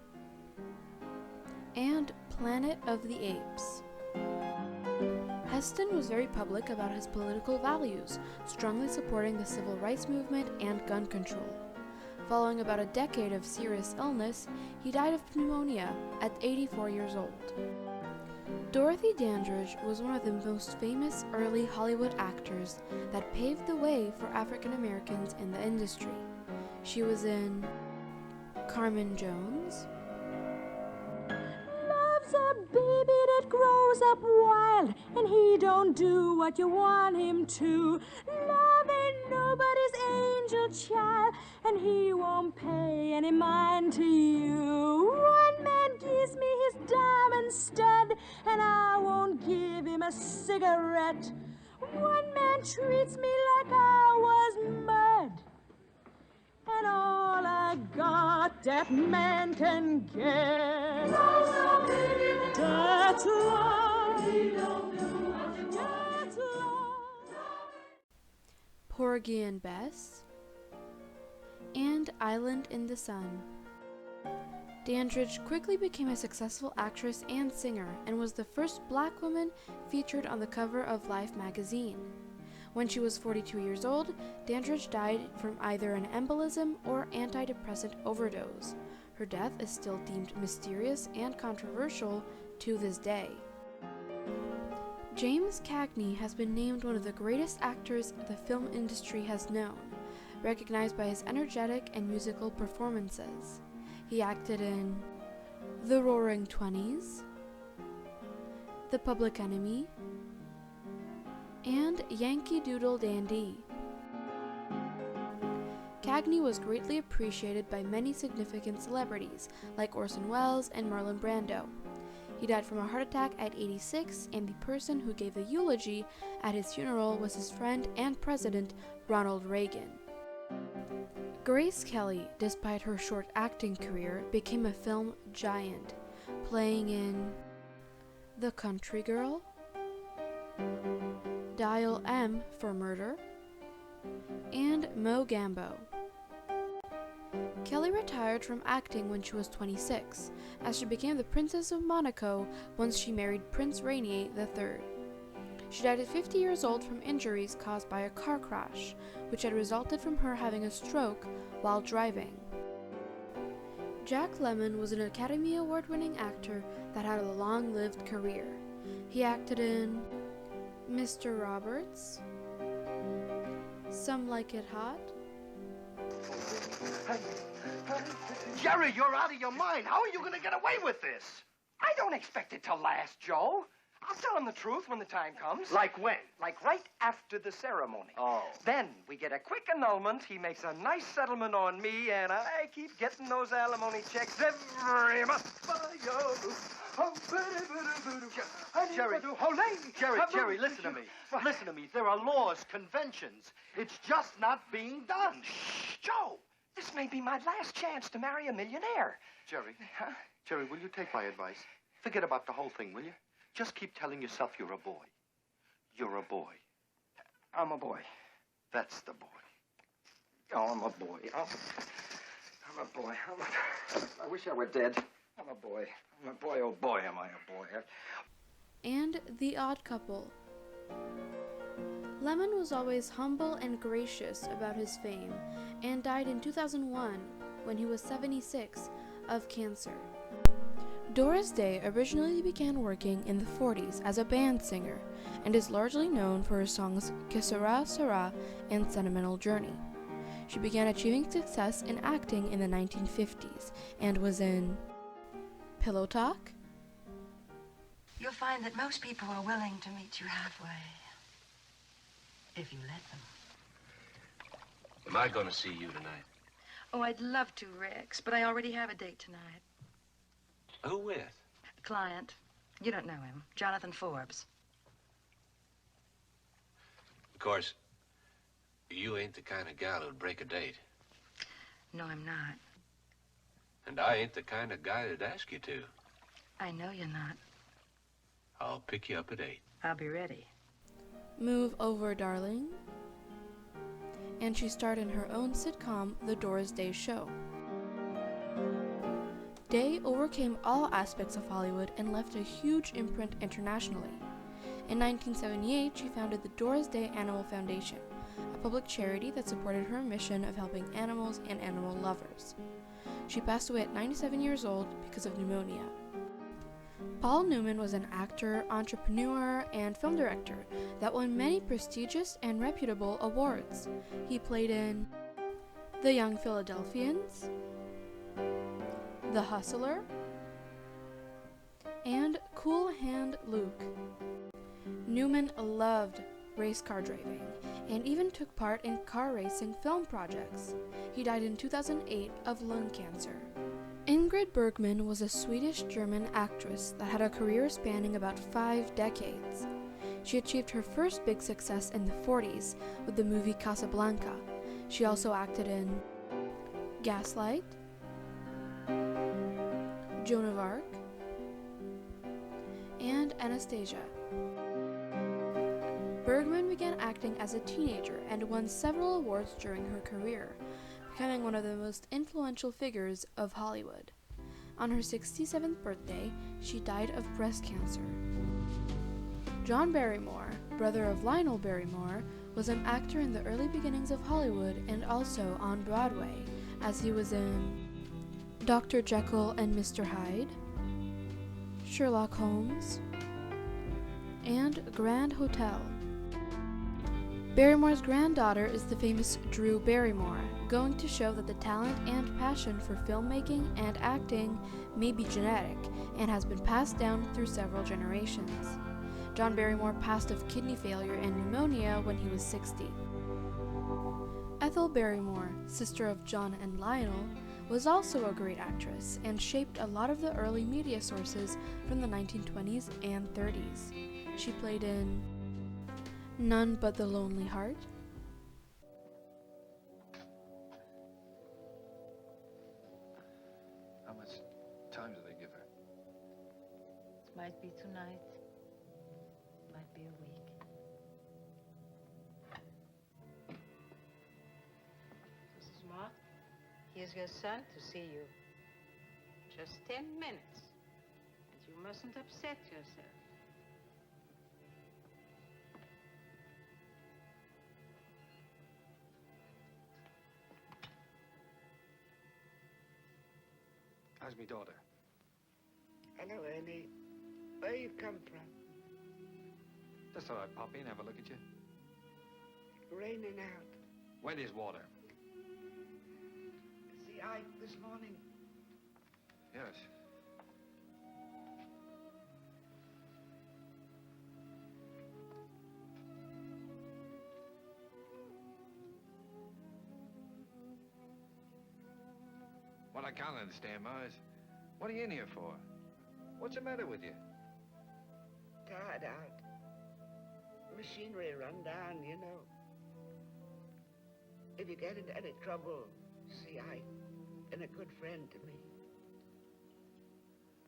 and Planet of the Apes. Heston was very public about his political values, strongly supporting the civil rights movement and gun control. Following about a decade of serious illness, he died of pneumonia at 84 years old. Dorothy Dandridge was one of the most famous early Hollywood actors that paved the way for African Americans in the industry. She was in Carmen Jones, Love's a baby that grows up wild, and he don't do what you want him to. Love ain't nobody's angel child, and he won't pay any mind to you. One man gives me his diamond stud, and I won't give him a cigarette. One man treats me like I was mud, and all I got that man can get. That's love. Porgy and Bess, and Island in the Sun. Dandridge quickly became a successful actress and singer and was the first black woman featured on the cover of Life magazine. When she was 42 years old, Dandridge died from either an embolism or antidepressant overdose. Her death is still deemed mysterious and controversial to this day. James Cagney has been named one of the greatest actors the film industry has known, recognized by his energetic and musical performances. He acted in The Roaring Twenties, The Public Enemy, and Yankee Doodle Dandy. Cagney was greatly appreciated by many significant celebrities like Orson Welles and Marlon Brando. He died from a heart attack at 86, and the person who gave the eulogy at his funeral was his friend and president, Ronald Reagan. Grace Kelly, despite her short acting career, became a film giant, playing in The Country Girl, Dial M for Murder, and Mo Gambo. Kelly retired from acting when she was 26, as she became the Princess of Monaco once she married Prince Rainier III. She died at 50 years old from injuries caused by a car crash, which had resulted from her having a stroke while driving. Jack Lemmon was an Academy Award-winning actor that had a long-lived career. He acted in Mr. Roberts, Some Like It Hot. Jerry, you're out of your mind. How are you going to get away with this? I don't expect it to last, Joe. I'll tell him the truth when the time comes. Like when? Like right after the ceremony. Oh. Then we get a quick annulment, he makes a nice settlement on me, and I keep getting those alimony checks every month. Jerry, listen to me. Listen to me. There are laws, conventions. It's just not being done. Shh, Joe. This may be my last chance to marry a millionaire. Jerry, Jerry, will you take my advice? Forget about the whole thing, will you? Just keep telling yourself you're a boy. You're a boy. I'm a boy. That's the boy. Oh, I'm a boy. I'm a boy. I wish I were dead. I'm a boy. I'm a boy. Oh, boy, am I a boy. And The Odd Couple. Lemmon was always humble and gracious about his fame and died in 2001 when he was 76 of cancer. Doris Day originally began working in the 40s as a band singer and is largely known for her songs Que Sera Sera and Sentimental Journey. She began achieving success in acting in the 1950s and was in Pillow Talk. You'll find that most people are willing to meet you halfway, if you let them. Am I going to see you tonight? Oh, I'd love to, Rex, but I already have a date tonight. Who with? A client. You don't know him. Jonathan Forbes. Of course, you ain't the kind of gal who'd break a date. No, I'm not. And I ain't the kind of guy that'd ask you to. I know you're not. I'll pick you up at 8. I'll be ready. Move Over, Darling. And she starred in her own sitcom, The Doris Day Show. Day overcame all aspects of Hollywood and left a huge imprint internationally. In 1978, she founded the Doris Day Animal Foundation, a public charity that supported her mission of helping animals and animal lovers. She passed away at 97 years old because of pneumonia. Paul Newman was an actor, entrepreneur, and film director that won many prestigious and reputable awards. He played in The Young Philadelphians, The Hustler, and Cool Hand Luke. Newman loved race car driving and even took part in car racing film projects. He died in 2008 of lung cancer. Ingrid Bergman was a Swedish-German actress that had a career spanning about 5 decades. She achieved her first big success in the 40s with the movie Casablanca. She also acted in Gaslight, Joan of Arc, and Anastasia. Bergman began acting as a teenager and won several awards during her career, becoming one of the most influential figures of Hollywood. On her 67th birthday, she died of breast cancer. John Barrymore, brother of Lionel Barrymore, was an actor in the early beginnings of Hollywood and also on Broadway, as he was in Dr. Jekyll and Mr. Hyde, Sherlock Holmes, and Grand Hotel. Barrymore's granddaughter is the famous Drew Barrymore, going to show that the talent and passion for filmmaking and acting may be genetic and has been passed down through several generations. John Barrymore passed of kidney failure and pneumonia when he was 60. Ethel Barrymore, sister of John and Lionel, was also a great actress and shaped a lot of the early media sources from the 1920s and 30s. She played in None But the Lonely Heart, How much time do they give her? It might be tonight. Might be a week. Mrs. Mott, here's your son to see you. Just 10 minutes. And you mustn't upset yourself. How's me daughter? Hello, Ernie. Where you come from? Just thought I'd pop in and have a look at you. Raining out. Wet is water. See Ike this morning? Yes. What I can't understand, Ma, is what are you in here for? What's the matter with you? Tired out. Machinery run down, you know. If you get into any trouble, see Ike, and a good friend to me.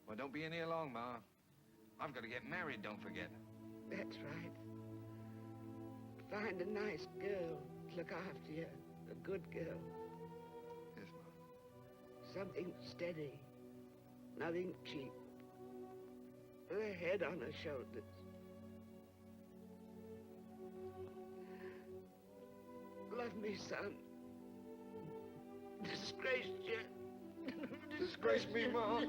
Well, don't be in here long, Ma. I've got to get married, don't forget. That's right. Find a nice girl to look after you. A good girl. Yes, Ma. Something steady. Nothing cheap. With a head on her shoulders. Love me, son. Disgraced you. Disgrace me, Ma.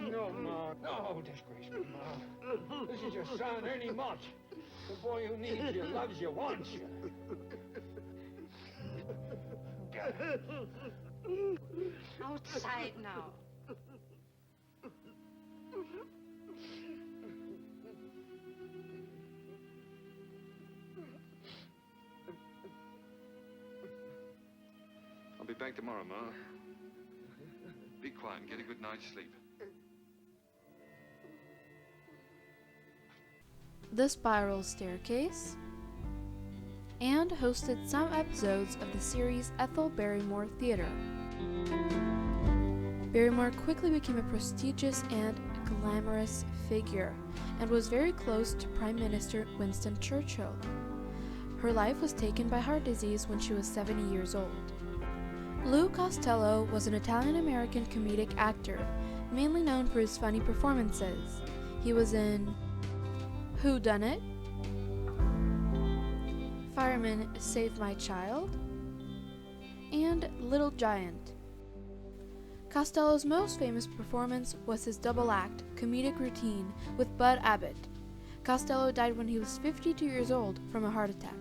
No, Ma. No, disgrace me, Ma. This is your son, Ernie Mott. The boy who needs you, loves you, wants you. Outside now. I'll be back tomorrow, Ma. Be quiet and get a good night's sleep. The Spiral Staircase, and hosted some episodes of the series Ethel Barrymore Theater. Barrymore quickly became a prestigious and glamorous figure, and was very close to Prime Minister Winston Churchill. Her life was taken by heart disease when she was 70 years old. Lou Costello was an Italian-American comedic actor, mainly known for his funny performances. He was in Who Done It?, Fireman Save My Child, and Little Giant. Costello's most famous performance was his double-act comedic routine with Bud Abbott. Costello died when he was 52 years old from a heart attack.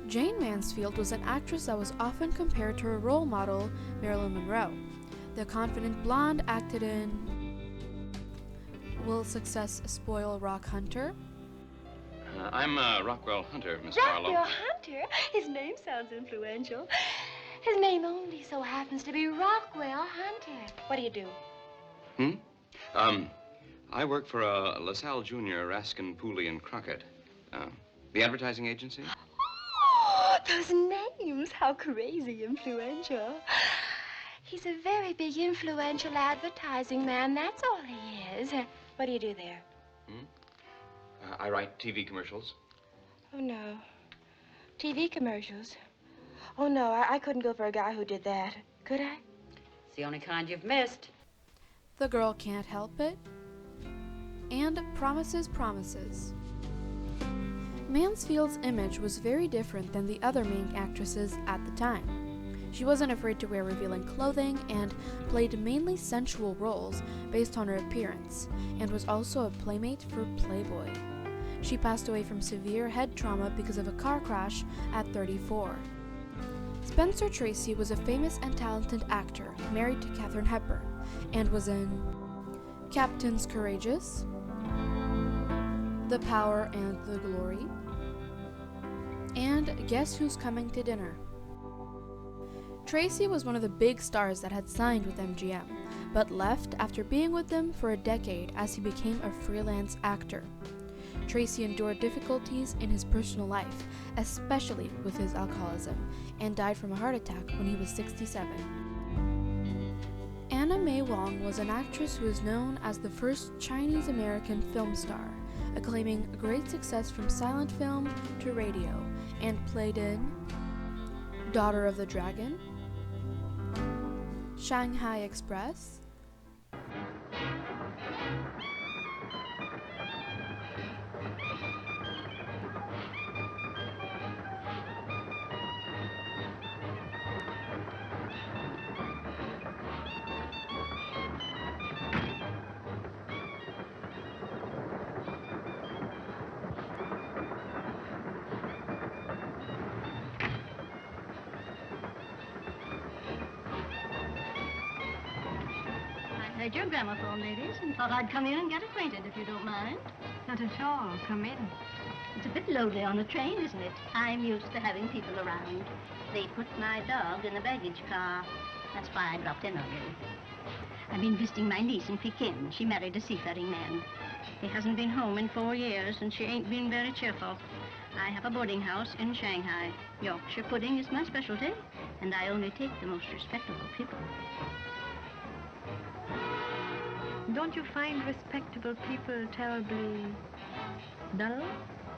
Jane Mansfield was an actress that was often compared to her role model, Marilyn Monroe. The confident blonde acted in Will Success Spoil Rock Hunter? I'm Rockwell Hunter, Miss Rockwell Harlow. Hunter? His name sounds influential. His name only so happens to be Rockwell Hunter. What do you do? I work for LaSalle Jr., Raskin, Pooley, and Crockett. The advertising agency? Oh, those names, how crazy influential. He's a very big influential advertising man, that's all he is. What do you do there? I write TV commercials. Oh, no. TV commercials. Oh, no, I couldn't go for a guy who did that. Could I? It's the only kind you've missed. The Girl Can't Help It, and Promises, Promises. Mansfield's image was very different than the other main actresses at the time. She wasn't afraid to wear revealing clothing and played mainly sensual roles based on her appearance, and was also a playmate for Playboy. She passed away from severe head trauma because of a car crash at 34. Spencer Tracy was a famous and talented actor married to Katharine Hepburn, and was in Captains Courageous, The Power and the Glory, and Guess Who's Coming to Dinner. Tracy was one of the big stars that had signed with MGM, but left after being with them for a decade as he became a freelance actor. Tracy endured difficulties in his personal life, especially with his alcoholism, and died from a heart attack when he was 67. Anna May Wong was an actress who is known as the first Chinese-American film star, acclaiming great success from silent film to radio, and played in Daughter of the Dragon, Shanghai Express, I heard your gramophone, ladies, and thought I'd come in and get acquainted, if you don't mind. Not at all. Come in. It's a bit lonely on the train, isn't it? I'm used to having people around. They put my dog in the baggage car. That's why I dropped in on you. I've been visiting my niece in Pekin. She married a seafaring man. He hasn't been home in 4 years, and she ain't been very cheerful. I have a boarding house in Shanghai. Yorkshire pudding is my specialty, and I only take the most respectable people. Don't you find respectable people terribly dull?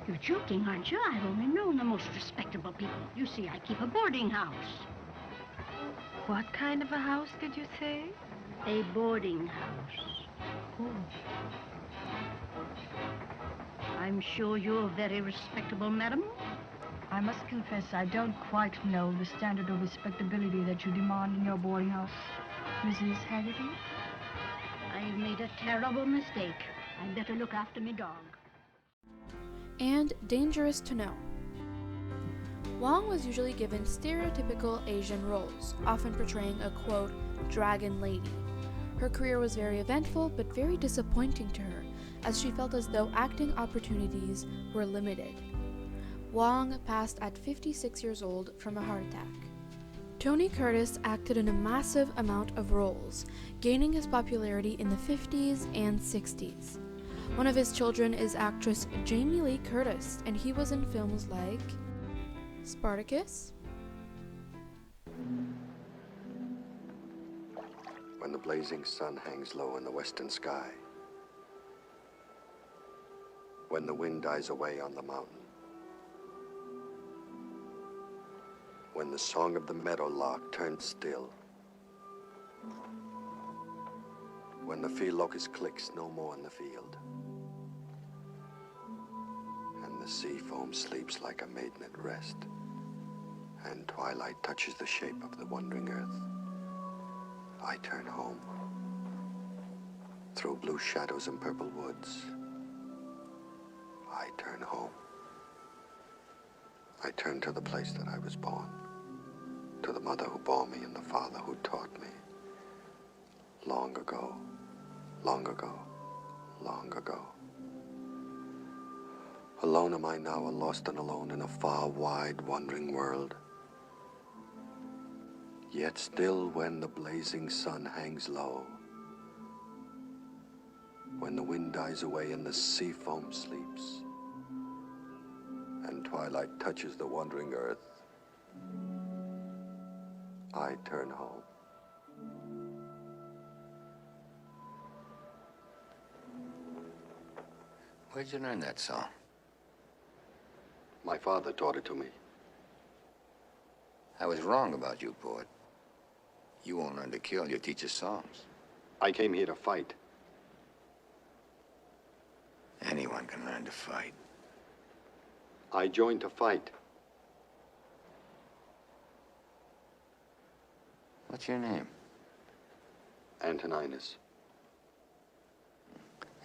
You're joking, aren't you? I've only known the most respectable people. You see, I keep a boarding house. What kind of a house did you say? A boarding house. Oh. I'm sure you're very respectable, madam. I must confess I don't quite know the standard of respectability that you demand in your boarding house, Mrs. Haggerty. I've made a terrible mistake. I'd better look after me dog. And Dangerous to Know. Wong was usually given stereotypical Asian roles, often portraying a, quote, dragon lady. Her career was very eventful, but very disappointing to her, as she felt as though acting opportunities were limited. Wong passed at 56 years old from a heart attack. Tony Curtis acted in a massive amount of roles, gaining his popularity in the 50s and 60s. One of his children is actress Jamie Lee Curtis, and he was in films like Spartacus, When the blazing sun hangs low in the western sky, when the wind dies away on the mountain, when the song of the meadowlark turns still, when the field locust clicks no more in the field, and the sea foam sleeps like a maiden at rest, and twilight touches the shape of the wandering earth, I turn home. Through blue shadows and purple woods, I turn home. I turn to the place that I was born, to the mother who bore me and the father who taught me. Long ago, long ago, long ago. Alone am I now, lost and alone in a far, wide, wandering world. Yet still when the blazing sun hangs low, when the wind dies away and the sea foam sleeps, and twilight touches the wandering earth, I turn home. Where'd you learn that song? My father taught it to me. I was wrong about you, poet. You won't learn to kill, you'll teach us songs. I came here to fight. Anyone can learn to fight. I joined to fight. What's your name? Antoninus.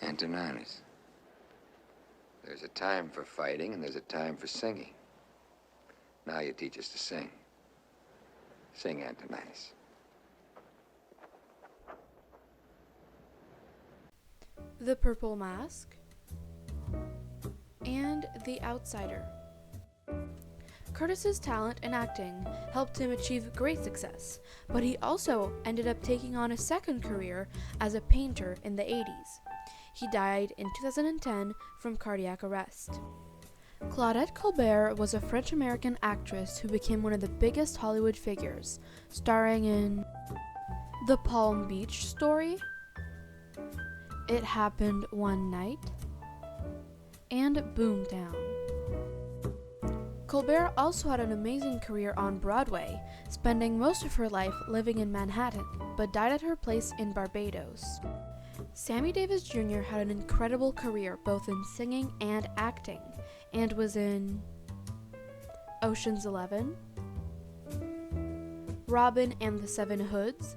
Antoninus. There's a time for fighting and there's a time for singing. Now you teach us to sing. Sing, Antoninus. The Purple Mask, and The Outsider. Curtis's talent in acting helped him achieve great success, but he also ended up taking on a second career as a painter in the 80s. He died in 2010 from cardiac arrest. Claudette Colbert was a French-American actress who became one of the biggest Hollywood figures, starring in The Palm Beach Story, It Happened One Night, and Boomtown. Colbert also had an amazing career on Broadway, spending most of her life living in Manhattan, but died at her place in Barbados. Sammy Davis Jr. had an incredible career both in singing and acting, and was in Ocean's 11, Robin and the Seven Hoods,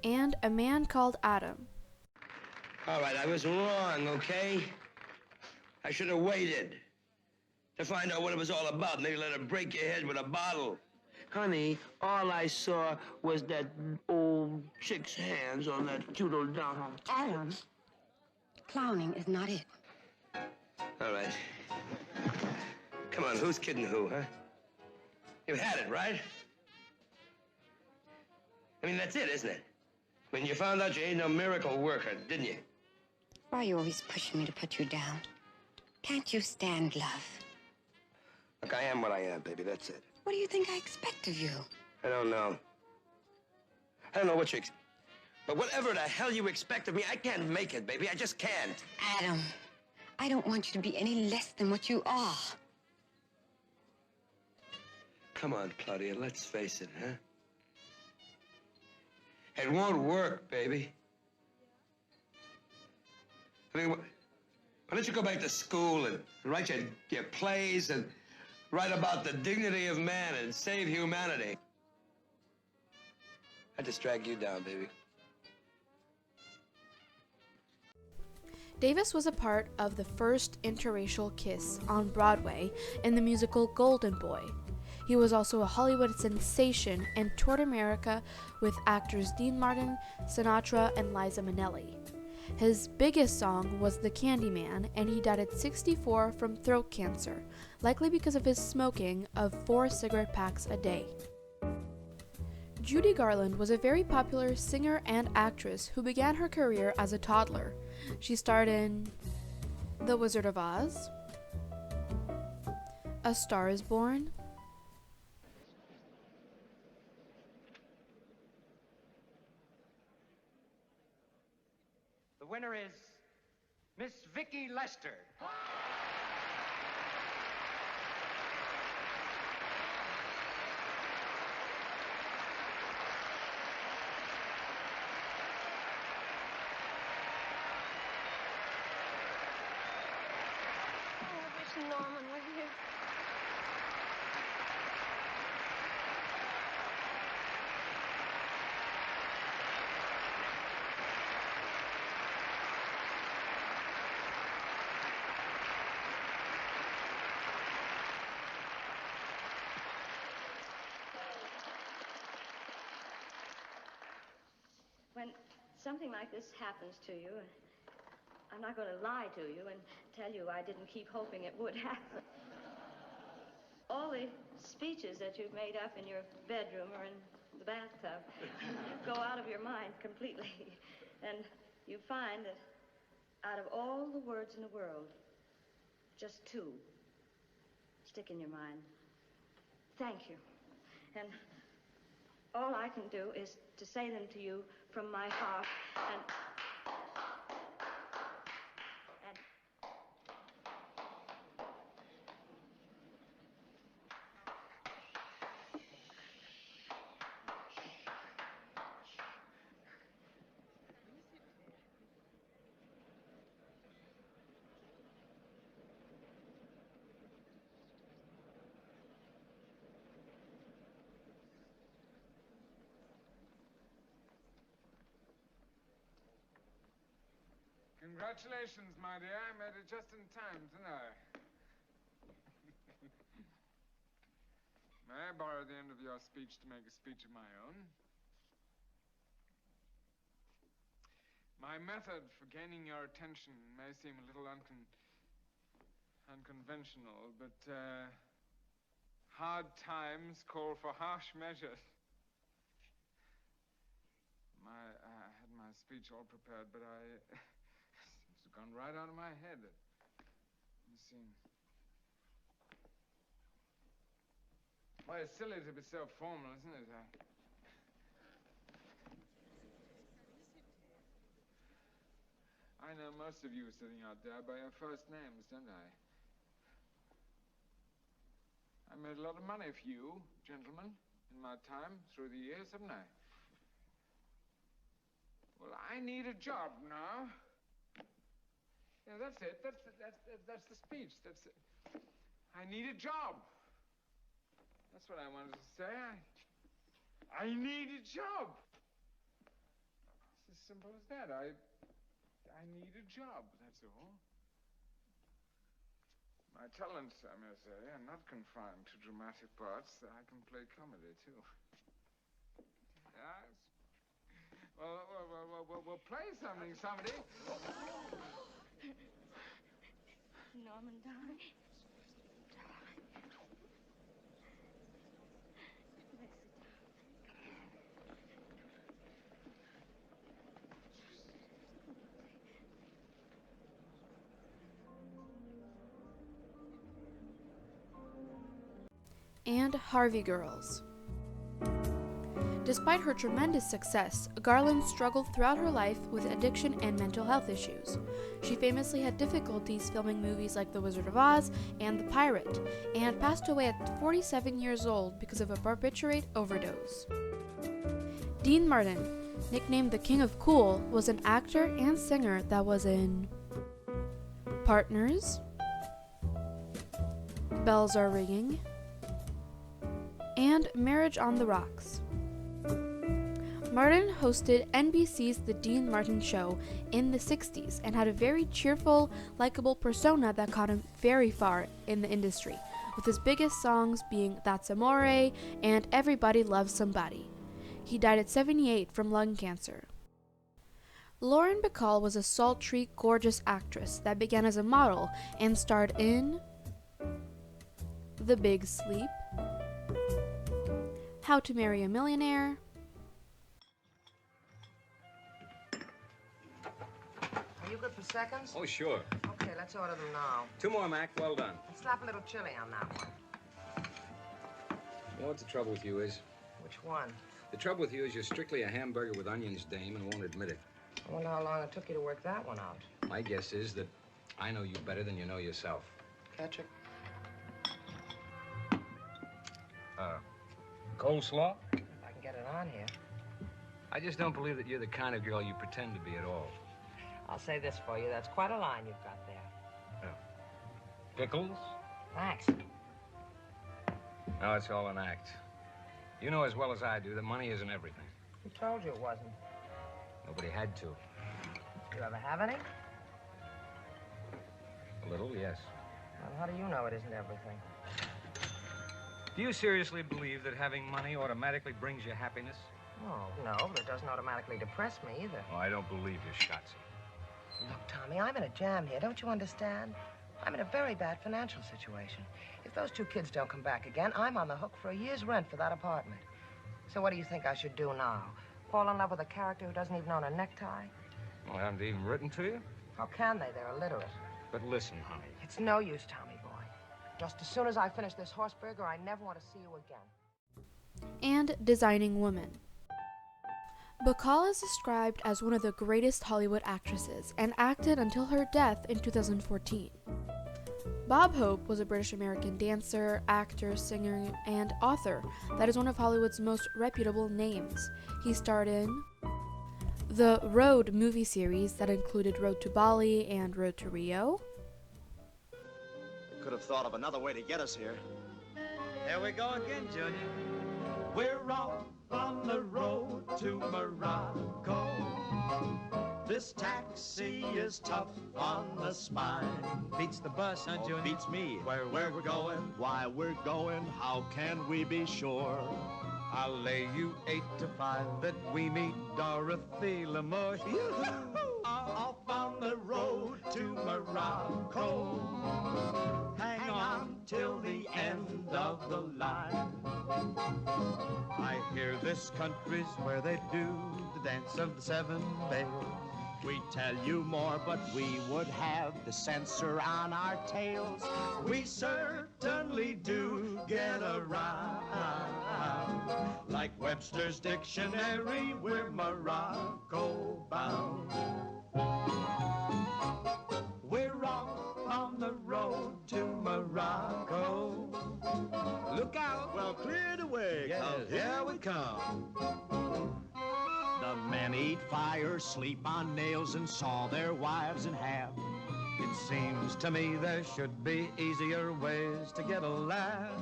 and A Man Called Adam. All right, I was wrong, okay? I should have waited to find out what it was all about. Maybe let her break your head with a bottle. Honey, all I saw was that old chick's hands on that cute old doll. Adam, clowning is not it. All right. Come on, who's kidding who, huh? You had it, right? I mean, that's it, isn't it? I mean, you found out you ain't no miracle worker, didn't you? Why are you always pushing me to put you down? Can't you stand love? Look, I am what I am, baby, that's it. What do you think I expect of you? I don't know. I don't know what you expect. But whatever the hell you expect of me, I can't make it, baby. I just can't. Adam, I don't want you to be any less than what you are. Come on, Claudia, let's face it, huh? It won't work, baby. I mean, why don't you go back to school and write your plays and write about the dignity of man and save humanity? I just drag you down, baby. Davis was a part of the first interracial kiss on Broadway in the musical Golden Boy. He was also a Hollywood sensation and toured America with actors Dean Martin, Sinatra, and Liza Minnelli. His biggest song was The Candyman, and he died at 64 from throat cancer, likely because of his smoking of 4 cigarette packs a day. Judy Garland was a very popular singer and actress who began her career as a toddler. She starred in The Wizard of Oz, A Star is Born, The winner is Miss Vicki Lester. Miss Norman was here. When something like this happens to you, I'm not going to lie to you and tell you I didn't keep hoping it would happen. All the speeches that you've made up in your bedroom or in the bathtub go out of your mind completely. And you find that out of all the words in the world, just 2 stick in your mind. Thank you. And all I can do is to say them to you from my heart and Congratulations, my dear. I made it just in time, didn't I? May I borrow the end of your speech to make a speech of my own? My method for gaining your attention may seem a little unconventional, but hard times call for harsh measures. I had my speech all prepared, but it's gone right out of my head. Let me see. Well, it's silly to be so formal, isn't it? I know most of you sitting out there by your first names, don't I? I made a lot of money for you, gentlemen, in my time through the years, haven't I? Well, I need a job now. Yeah, that's it. That's the speech. That's it. I need a job. That's what I wanted to say. I need a job. It's as simple as that. I need a job, that's all. My talents, I may say, are not confined to dramatic parts. I can play comedy, too. Yes. Well, play something, somebody. Norman, darling. And Harvey Girls. Despite her tremendous success, Garland struggled throughout her life with addiction and mental health issues. She famously had difficulties filming movies like The Wizard of Oz and The Pirate, and passed away at 47 years old because of a barbiturate overdose. Dean Martin, nicknamed the King of Cool, was an actor and singer that was in Partners, Bells Are Ringing, and Marriage on the Rocks. Martin hosted NBC's The Dean Martin Show in the 60s and had a very cheerful, likable persona that caught him very far in the industry, with his biggest songs being That's Amore and Everybody Loves Somebody. He died at 78 from lung cancer. Lauren Bacall was a sultry, gorgeous actress that began as a model and starred in The Big Sleep, How to Marry a Millionaire, Are you good for seconds? Oh, sure. Okay, let's order them now. 2 more, Mac. Well done. Slap a little chili on that one. You know what the trouble with you is? Which one? The trouble with you is you're strictly a hamburger with onions, dame, and won't admit it. I wonder how long it took you to work that one out. My guess is that I know you better than you know yourself. Ketchup. Coleslaw? If I can get it on here. I just don't believe that you're the kind of girl you pretend to be at all. I'll say this for you. That's quite a line you've got there. Pickles? Thanks. No, it's all an act. You know as well as I do that money isn't everything. Who told you it wasn't? Nobody had to. You ever have any? A little, yes. Well, how do you know it isn't everything? Do you seriously believe that having money automatically brings you happiness? Oh, no, but it doesn't automatically depress me either. Oh, I don't believe you, Shotzi. Look, Tommy, I'm in a jam here. Don't you understand? I'm in a very bad financial situation. If those 2 kids don't come back again, I'm on the hook for a year's rent for that apartment. So what do you think I should do now? Fall in love with a character who doesn't even own a necktie? Well, I haven't even written to you. How can they? They're illiterate. But listen, honey. It's no use, Tommy boy. Just as soon as I finish this horse burger, I never want to see you again. And Designing Women. Bacall is described as one of the greatest Hollywood actresses and acted until her death in 2014. Bob Hope was a British-American dancer, actor, singer, and author that is one of Hollywood's most reputable names. He starred in the Road movie series that included Road to Bali and Road to Rio. Could have thought of another way to get us here. Here we go again, Junior. We're off on the road to Morocco. This taxi is tough on the spine. Beats the bus, huh, Junior? Beats me. Where we're going, why we're going, how can we be sure? I'll lay you 8 to 5 that we meet Dorothy Lamour. Off on the road to Morocco. Hang on till the end of the line. I hear this country's where they do the dance of the 7 Veils. We tell you more, but we would have the censor on our tails. We certainly do get around. Like Webster's dictionary, we're Morocco bound. We're off on the road to Morocco. Look out! Well, clear the way, Yes. 'cause here we come. The men eat fire, sleep on nails, and saw their wives in half. It seems to me there should be easier ways to get a laugh.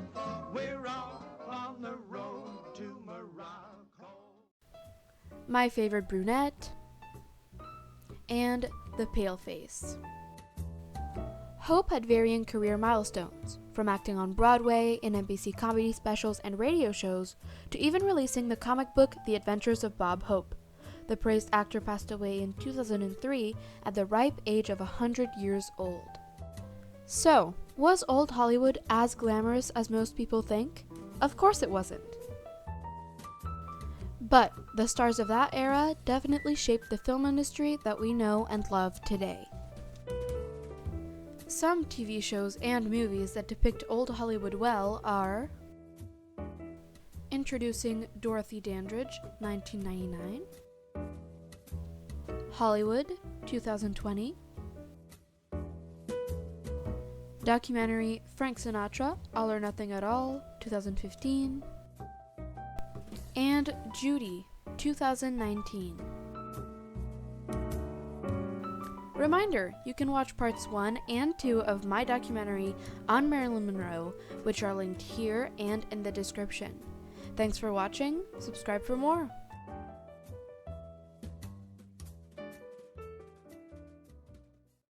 We're off on the road to Morocco. My Favorite Brunette, and The Paleface. Hope had varying career milestones, from acting on Broadway, in NBC comedy specials and radio shows, to even releasing the comic book The Adventures of Bob Hope. The praised actor passed away in 2003 at the ripe age of 100 years old. So, was old Hollywood as glamorous as most people think? Of course it wasn't. But the stars of that era definitely shaped the film industry that we know and love today. Some TV shows and movies that depict old Hollywood well are Introducing Dorothy Dandridge, 1999, Hollywood, 2020, documentary Frank Sinatra, All or Nothing at All, 2015, and Judy, 2019. Reminder, you can watch parts 1 and 2 of my documentary on Marilyn Monroe, which are linked here and in the description. Thanks for watching, subscribe for more.